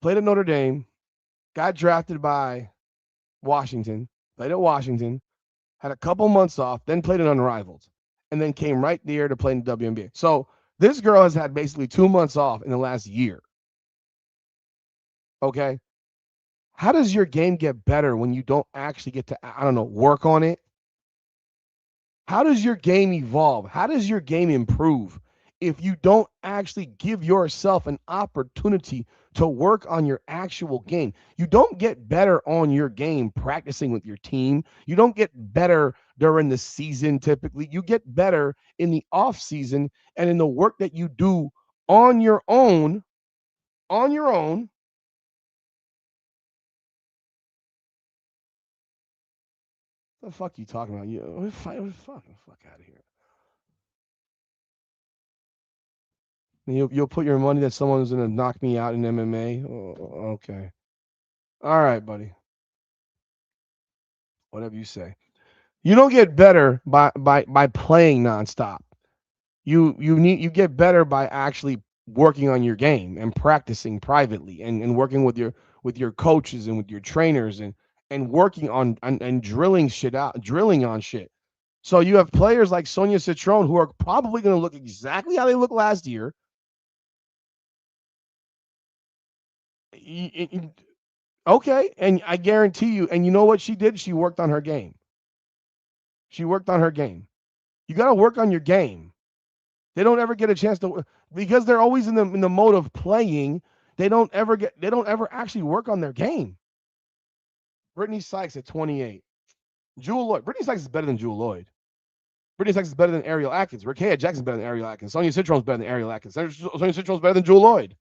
played at Notre Dame, got drafted by Washington, played at Washington, had a couple months off, then played at Unrivaled, and then came right there to play in the WNBA. So this girl has had basically 2 months off in the last year. Okay? How does your game get better when you don't actually get to, work on it? How does your game evolve? How does your game improve if you don't actually give yourself an opportunity to work on your actual game? You don't get better on your game practicing with your team. You don't get better during the season typically. You get better in the off season and in the work that you do on your own, The fuck you talking about? You fuck out of here. You'll put your money that someone's gonna knock me out in MMA. Oh, okay. All right, buddy. Whatever you say. You don't get better by playing nonstop. You get better by actually working on your game and practicing privately and working with your coaches and with your trainers and working on and drilling shit out, drilling on shit. So you have players like Sonia Citron who are probably going to look exactly how they looked last year. Okay, and I guarantee you, and you know what she did? She worked on her game. She worked on her game. You got to work on your game. They don't ever get a chance to because they're always in the mode of playing. They don't ever actually work on their game. Brittany Sykes at 28. Jewel Lloyd. Brittany Sykes is better than Jewel Lloyd. Brittany Sykes is better than Ariel Atkins. Rakea Jackson is better than Ariel Atkins. Sonia Citron's better than Ariel Atkins. Sonia Citron's better than Jewel Lloyd.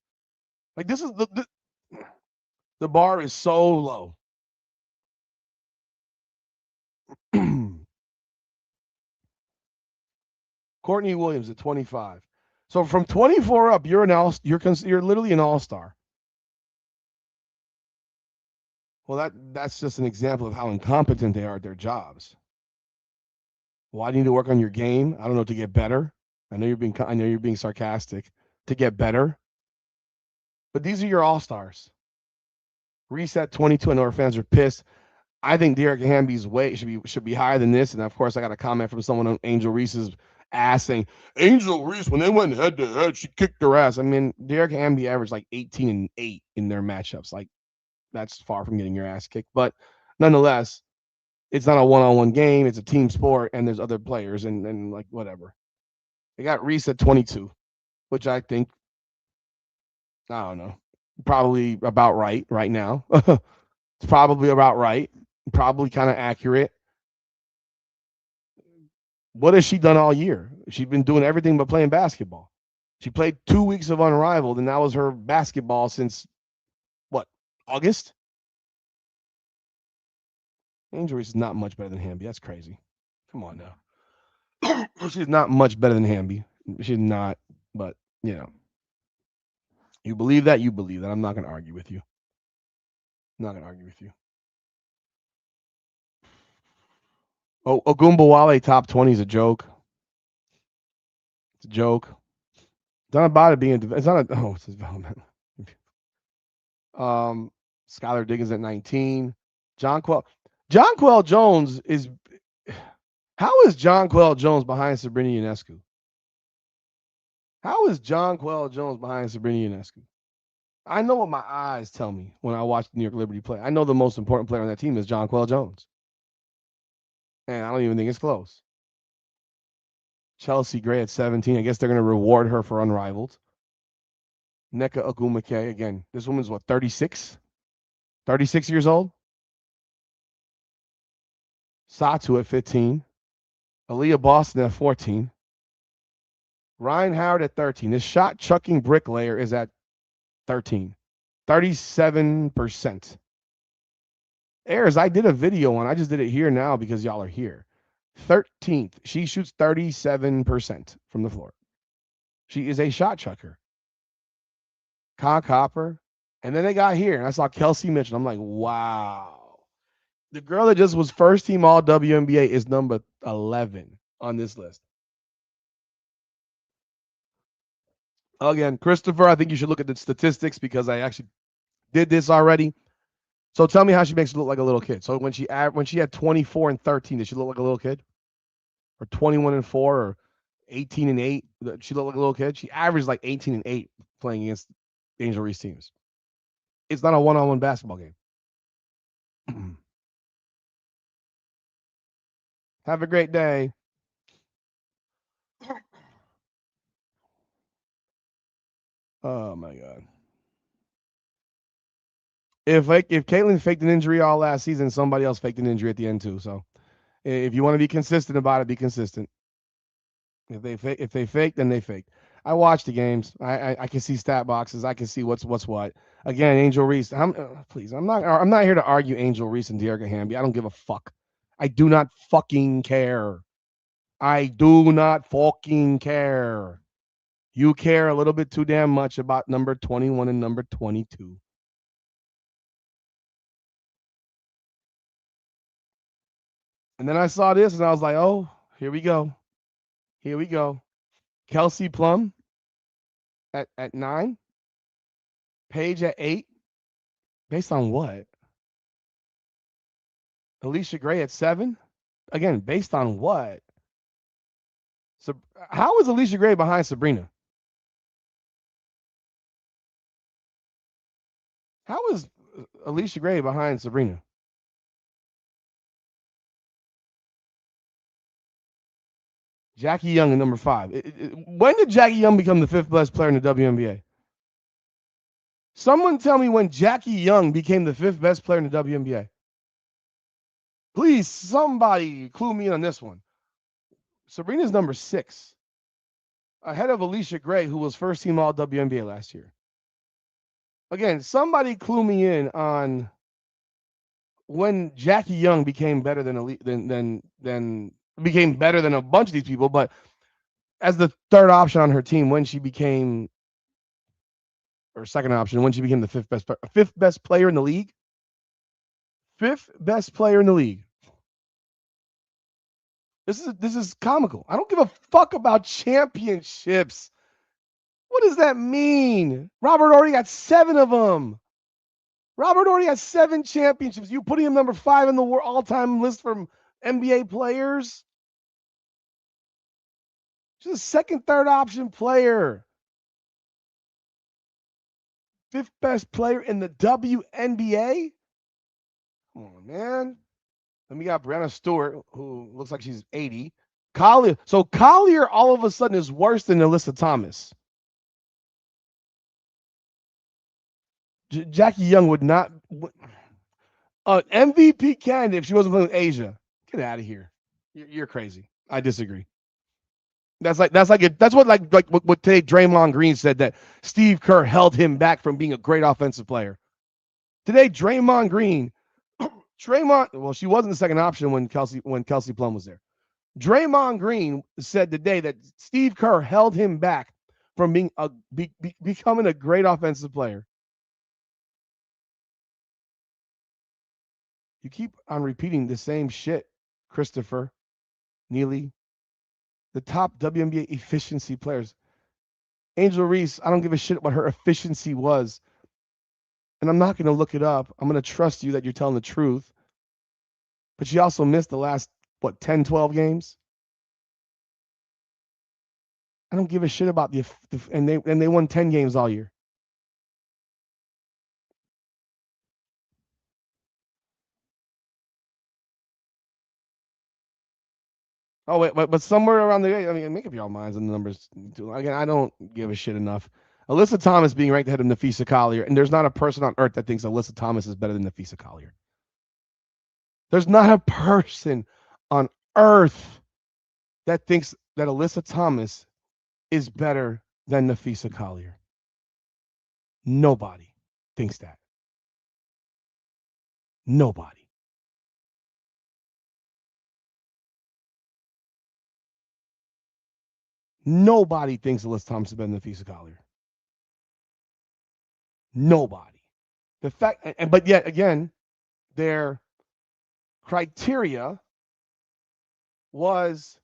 Like this is the bar is so low. Courtney Williams at 25. So from 24 up, you're literally an all-star. Well, that's just an example of how incompetent they are at their jobs. Why do you need to work on your game? I don't know, to get better. I know you're being sarcastic. To get better. But these are your all-stars. Reset 22. I know our fans are pissed. I think Derek Hamby's weight should be higher than this. And of course, I got a comment from someone on Angel Reese's ass saying, Angel Reese, when they went head to head, she kicked her ass. I mean, Derek Hamby averaged like 18-8 in their matchups. Like, that's far from getting your ass kicked. But nonetheless, it's not a one-on-one game. It's a team sport, and there's other players, and like whatever. They got Reese at 22, which I think, I don't know, probably about right now. It's probably about right. Probably kind of accurate. What has she done all year? She's been doing everything but playing basketball. She played 2 weeks of Unrivaled, and that was her basketball since what, August? Angel Reese is not much better than Hamby. That's crazy. Come on now. She's not much better than Hamby. She's not, but you know, you believe that, you believe that. I'm not going to argue with you. I'm not going to argue with you. Oh, Ogumbawale top 20 is a joke. It's a joke. It's not about it being. It's not a. Oh, it's development. Skylar Diggins at 19. Jonquel Jones is. How is Jonquel Jones behind Sabrina Ionescu? How is Jonquel Jones behind Sabrina Ionescu? I know what my eyes tell me when I watch the New York Liberty play. I know the most important player on that team is Jonquel Jones. And I don't even think it's close. Chelsea Gray at 17. I guess they're going to reward her for Unrivaled. Nneka Ogwumike, again, this woman's what, 36? 36 years old? Satu at 15. Aaliyah Boston at 14. Ryan Howard at 13. This shot chucking bricklayer is at 13. 37%. Ayers, I did a video on. I just did it here now because y'all are here. 13th. She shoots 37% from the floor. She is a shot chucker. Con Copper. And then they got here, and I saw Kelsey Mitchell. I'm like, wow. The girl that just was first team all WNBA is number 11 on this list. Again, Christopher, I think you should look at the statistics because I actually did this already. So tell me how she makes it look like a little kid. So when she had 24 and 13, did she look like a little kid? Or 21 and 4 or 18 and 8? She looked like a little kid. She averaged like 18 and 8 playing against Angel Reese teams. It's not a one-on-one basketball game. Have a great day. Oh my God. If Caitlin faked an injury all last season, somebody else faked an injury at the end too. So if you want to be consistent about it, be consistent. If they fake, then they fake. I watch the games. I can see stat boxes. I can see what's what. Again, Angel Reese. Please, I'm not here to argue Angel Reese and Dearica Hamby. I don't give a fuck. I do not fucking care. I do not fucking care. You care a little bit too damn much about number 21 and number 22. And then I saw this and I was like, oh, here we go. Here we go. Kelsey Plum at 9, Paige at 8. Based on what? Alicia Gray at 7. Again, based on what? So how is Alicia Gray behind Sabrina? How is Alicia Gray behind Sabrina? Jackie Young at number 5. When did Jackie Young become the 5th best player in the WNBA? Someone tell me when Jackie Young became the 5th best player in the WNBA. Please, somebody clue me in on this one. Sabrina's number 6, ahead of Alicia Gray, who was first team All WNBA last year. Again, somebody clue me in on when Jackie Young became better than became better than a bunch of these people, but as the third option on her team, when she became, or second option, when she became the fifth best player in the league. 5th best player in the league. This is comical. I don't give a fuck about championships. What does that mean? Robert already got 7 of them. Robert already has 7 championships. You putting him number 5 in the all-time list from NBA players? She's a second, third option player. 5th best player in the WNBA? Come on, man. Then we got Brianna Stewart, who looks like she's 80. Collier. So Collier all of a sudden is worse than Alyssa Thomas. Jackie Young would not. MVP candidate if she wasn't playing with Asia. Get out of here. You're crazy. I disagree. That's what today Draymond Green said, that Steve Kerr held him back from being a great offensive player. Today, Draymond Green, well, she wasn't the second option when Kelsey Plum was there. Draymond Green said today that Steve Kerr held him back from becoming a great offensive player. You keep on repeating the same shit, Christopher Neely. The top WNBA efficiency players. Angel Reese, I don't give a shit what her efficiency was. And I'm not going to look it up. I'm going to trust you that you're telling the truth. But she also missed the last, 10, 12 games? I don't give a shit about and they won 10 games all year. Oh, wait, but somewhere around make up your own minds on the numbers. Again, I don't give a shit enough. Alyssa Thomas being ranked ahead of Nafisa Collier, and there's not a person on earth that thinks Alyssa Thomas is better than Nafisa Collier. There's not a person on earth that thinks that Alyssa Thomas is better than Nafisa Collier. Nobody thinks that. Nobody. Nobody thinks Alyssa Thomas is better than Nafisa Collier. Nobody. The fact, but yet again, their criteria was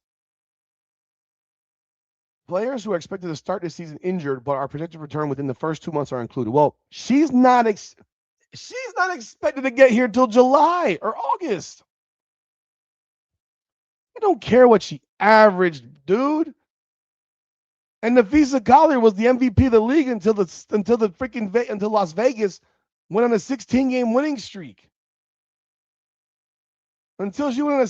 players who are expected to start this season injured but are projected to return within the first 2 months are included. Well, she's not expected to get here till July or August. I don't care what she averaged, dude. And Nafisa Collier was the MVP of the league until Las Vegas went on a 16-game winning streak. Until Vegas went on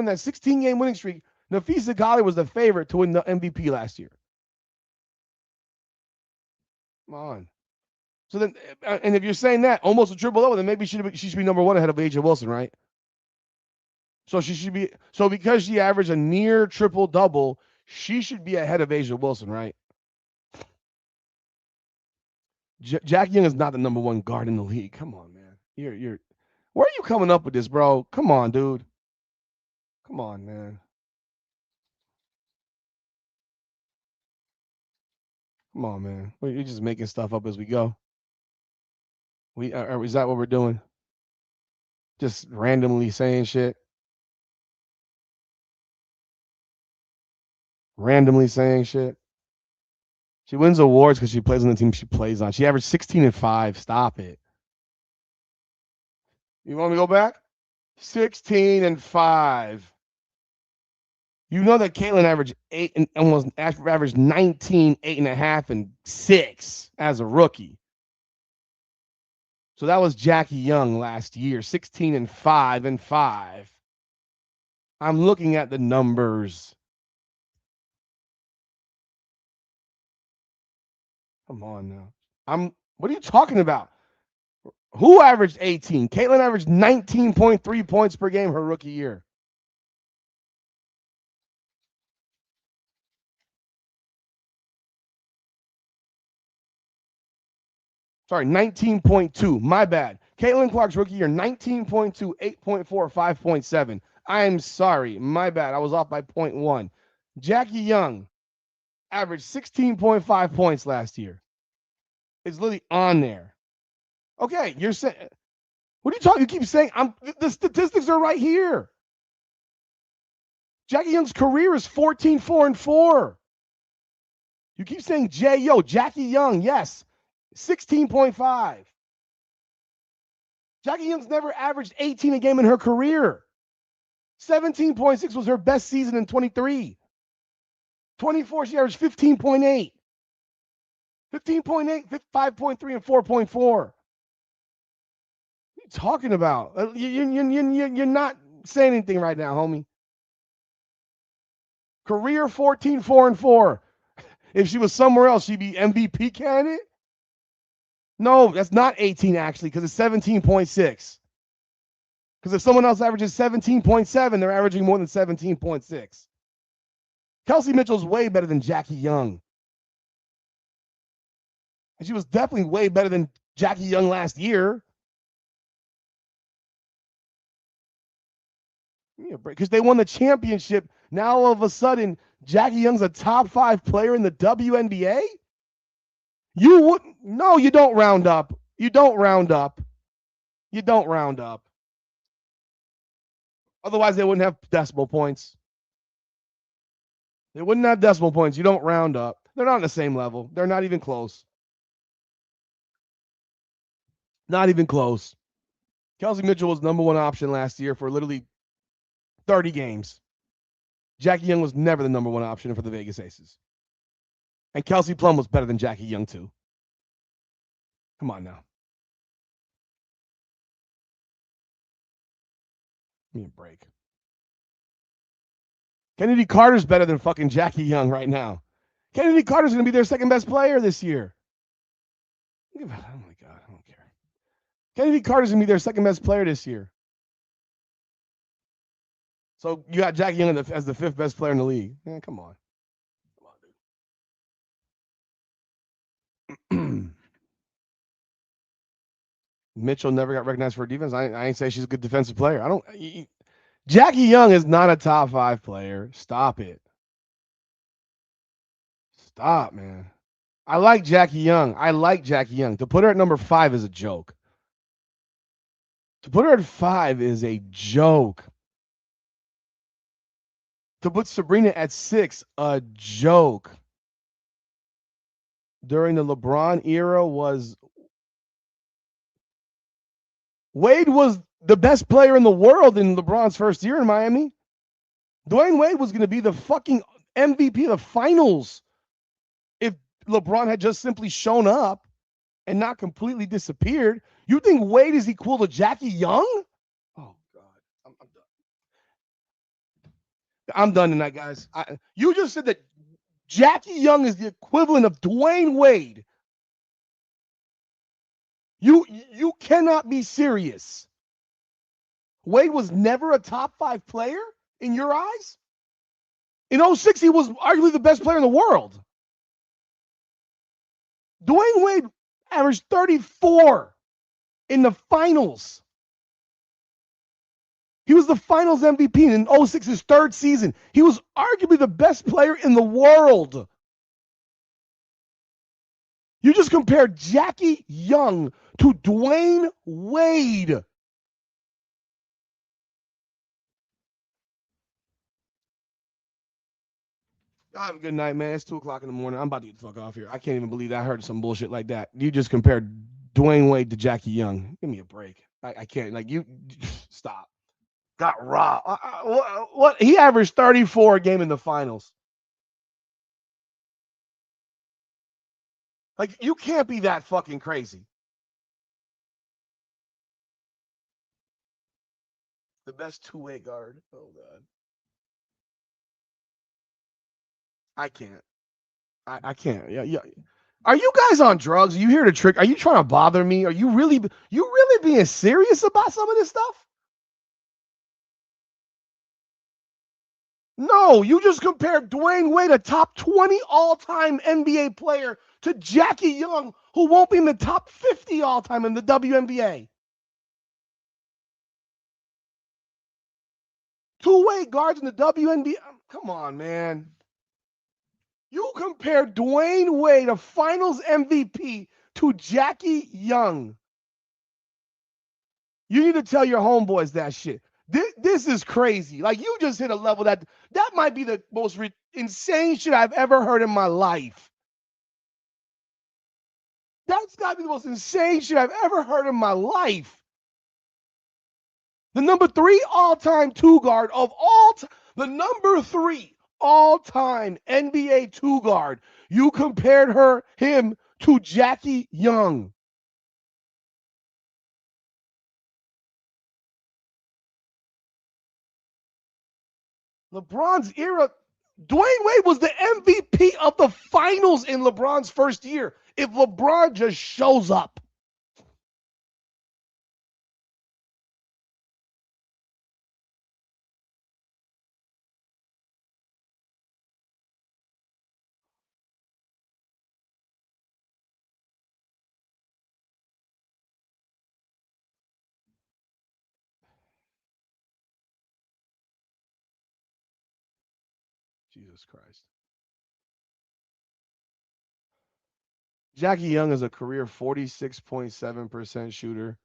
that 16-game winning streak, Nafisa Collier was the favorite to win the MVP last year. Come on. So then, and if you're saying that almost a triple double, then maybe she should be number 1 ahead of Asia Wilson, right? So she should be. So because she averaged a near triple double, she should be ahead of Asia Wilson, right? Jackie Young is not the number 1 guard in the league. Come on, man. You're Where are you coming up with this, bro? Come on, dude. Come on, man. Come on, man. You're just making stuff up as we go. Is that what we're doing? Just randomly saying shit. Randomly saying shit. She wins awards because she plays on the team she plays on. She averaged 16-5. Stop it. You want me to go back? 16-5. You know that Caitlin averaged 8 and almost averaged 19, 8.5, and 6 as a rookie. So that was Jackie Young last year, 16-5. I'm looking at the numbers. Come on now. What are you talking about? Who averaged 18? Caitlin averaged 19.3 points per game her rookie year. Sorry, 19.2. My bad. Caitlin Clark's rookie year, 19.2, 8.4, 5.7. I'm sorry. My bad. I was off by 0.1. Jackie Young averaged 16.5 points last year. It's literally on there. Okay, you're saying, what are you talking? You keep saying, the statistics are right here. Jackie Young's career is 14-4-4. You keep saying Jackie Young, yes, 16.5. Jackie Young's never averaged 18 a game in her career. 17.6 was her best season in 23. 24, she averaged 15.8. 15.8, 5.3, and 4.4. What are you talking about? You're not saying anything right now, homie. Career 14-4-4. If she was somewhere else, she'd be MVP candidate? No, that's not 18 actually, because it's 17.6. Because if someone else averages 17.7, they're averaging more than 17.6. Kelsey Mitchell's way better than Jackie Young. And she was definitely way better than Jackie Young last year. Because they won the championship. Now all of a sudden, Jackie Young's a top 5 player in the WNBA? You wouldn't. No, you don't round up. You don't round up. You don't round up. Otherwise, they wouldn't have decimal points. They wouldn't have decimal points. You don't round up. They're not on the same level. They're not even close. Not even close. Kelsey Mitchell was number 1 option last year for literally 30 games. Jackie Young was never the number 1 option for the Vegas Aces. And Kelsey Plum was better than Jackie Young, too. Come on now. Give me a break. Kennedy Carter's better than fucking Jackie Young right now. Kennedy Carter's going to be their second best player this year. Oh, my God. I don't care. Kennedy Carter's going to be their second best player this year. So you got Jackie Young as the 5th best player in the league. Man, come on. Mitchell never got recognized for her defense. I ain't say she's a good defensive player. Jackie Young is not a top 5 player. Stop it. Stop, man. I like Jackie Young. To put her at number 5 is a joke. To put her at 5 is a joke. To put Sabrina at 6, a joke. During the LeBron era Wade was the best player in the world in LeBron's first year in Miami. Dwayne Wade was going to be the fucking MVP of the finals if LeBron had just simply shown up and not completely disappeared. You think Wade is equal to Jackie Young? Oh, God. I'm done tonight, guys. You just said that Jackie Young is the equivalent of Dwayne Wade. You cannot be serious. Wade was never a top 5 player in your eyes? In 06, he was arguably the best player in the world. Dwayne Wade averaged 34 in the finals. He was the finals MVP in 06, his third season. He was arguably the best player in the world. You just compared Jackie Young to Dwayne Wade. Have a good night, man. It's 2 o'clock in the morning. I'm about to get the fuck off here. I can't even believe that I heard some bullshit like that. You just compared Dwayne Wade to Jackie Young. Give me a break. I can't. Like, you stop. Got robbed. What? He averaged 34 a game in the finals. Like, you can't be that fucking crazy. The best two-way guard. Oh god. I can't. I can't. Yeah. Are you guys on drugs? Are you here to trick? Are you trying to bother me? Are you really being serious about some of this stuff? No, you just compared Dwayne Wade, a top 20 all-time NBA player, to Jackie Young, who won't be in the top 50 all-time in the WNBA. Two-way guards in the WNBA. Come on, man. You compared Dwayne Wade, a finals MVP, to Jackie Young. You need to tell your homeboys that shit. This is crazy. Like, you just hit a level that might be the most insane shit I've ever heard in my life. That's got to be the most insane shit I've ever heard in my life. The number 3 all-time two guard of all time, the number 3 all-time NBA two guard. You compared him to Jackie Young. LeBron's era, Dwayne Wade was the MVP of the finals in LeBron's first year. If LeBron just shows up. Jesus Christ. Jackie Young is a career 46.7% shooter.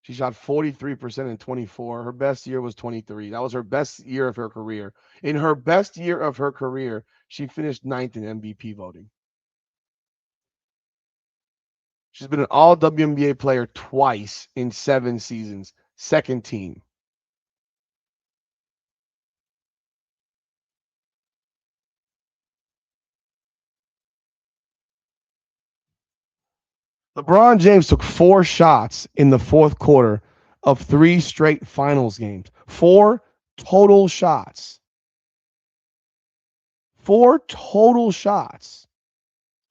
She shot 43% in 24. Her best year was 23. That was her best year of her career. In her best year of her career, she finished 9th in MVP voting. She's been an all WNBA player twice in 7 seasons. Second team. LeBron James took 4 shots in the fourth quarter of 3 straight finals games. 4 total shots. 4 total shots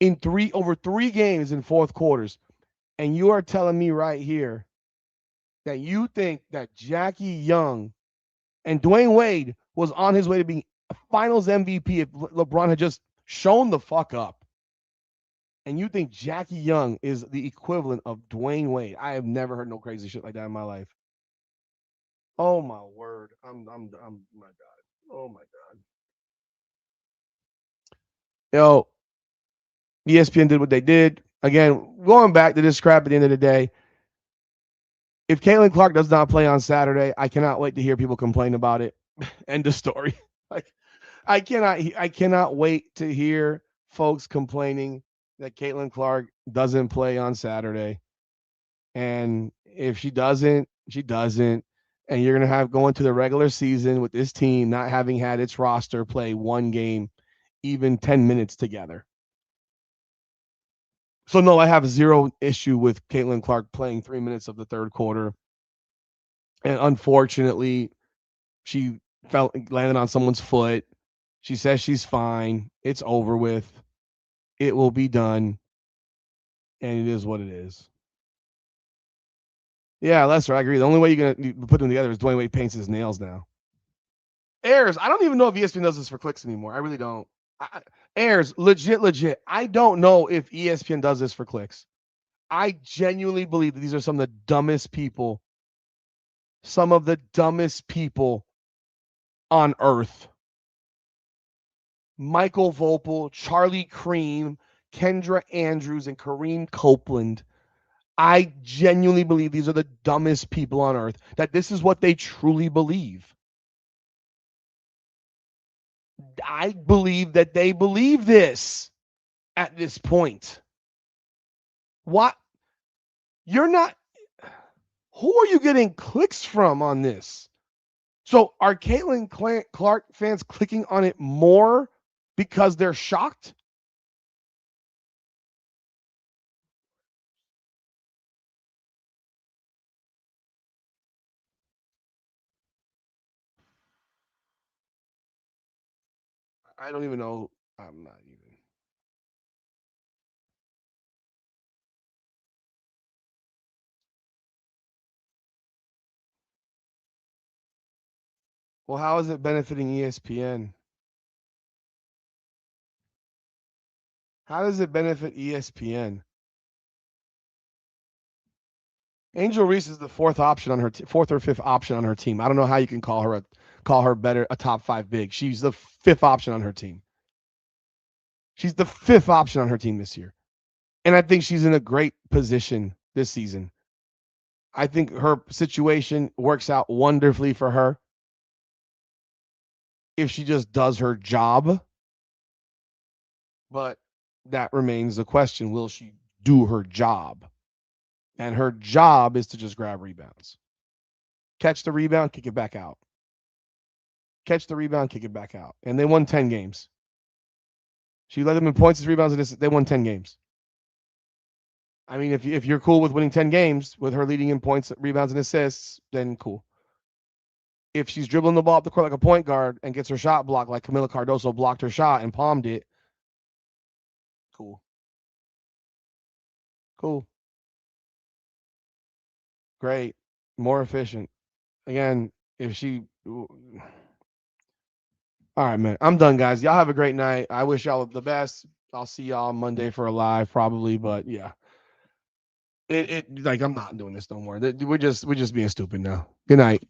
in over 3 games in fourth quarters. And you are telling me right here that you think that Jackie Young and Dwayne Wade was on his way to being a finals MVP if LeBron had just shown the fuck up. And you think Jackie Young is the equivalent of Dwayne Wade. I have never heard no crazy shit like that in my life. Oh my word. I'm my God. Oh my God. Yo, ESPN did what they did. Again, going back to this crap at the end of the day, if Caitlin Clark does not play on Saturday, I cannot wait to hear people complain about it. End of story. Like, I cannot wait to hear folks complaining that Caitlin Clark doesn't play on Saturday. And if she doesn't, she doesn't. And you're gonna have going to the regular season with this team not having had its roster play one game, even 10 minutes together. So no, I have zero issue with Caitlin Clark playing 3 minutes of the third quarter. And unfortunately, she landed on someone's foot. She says she's fine. It's over with. It will be done. And it is what it is. Yeah, Lester, I agree. The only way you're going to put them together is Dwayne Wade paints his nails now. Airs, I don't even know if ESPN does this for clicks anymore. I really don't. Airs, legit. I don't know if ESPN does this for clicks. I genuinely believe that these are some of the dumbest people some of the dumbest people on earth. Michael Vopel, Charlie Cream, Kendra Andrews, and Kareem Copeland. I genuinely believe these are the dumbest people on earth, that this is what they truly believe. I believe that they believe this at this point. What? You're not. Who are you getting clicks from on this? So are Caitlin Clark fans clicking on it more because they're shocked? I don't even know. I'm not even. Well, how is it benefiting ESPN? How does it benefit ESPN? Angel Reese is the fourth option on her fourth or fifth option on her team. I don't know how you can call her better a top 5 big. She's the fifth option on her team. She's the fifth option on her team this year. And I think she's in a great position this season. I think her situation works out wonderfully for her if she just does her job. But that remains the question. Will she do her job? And her job is to just grab rebounds. Catch the rebound, kick it back out. Catch the rebound, kick it back out. And they won 10 games. She led them in points, rebounds, and they won 10 games. I mean, if you're cool with winning 10 games with her leading in points, rebounds, and assists, then cool. If she's dribbling the ball up the court like a point guard and gets her shot blocked like Camila Cardoso blocked her shot and palmed it, cool. Cool. Great. More efficient. Again, if she. All right, man. I'm done, guys. Y'all have a great night. I wish y'all the best. I'll see y'all Monday for a live, probably, but yeah. It like I'm not doing this no more. We're just being stupid now. Good night.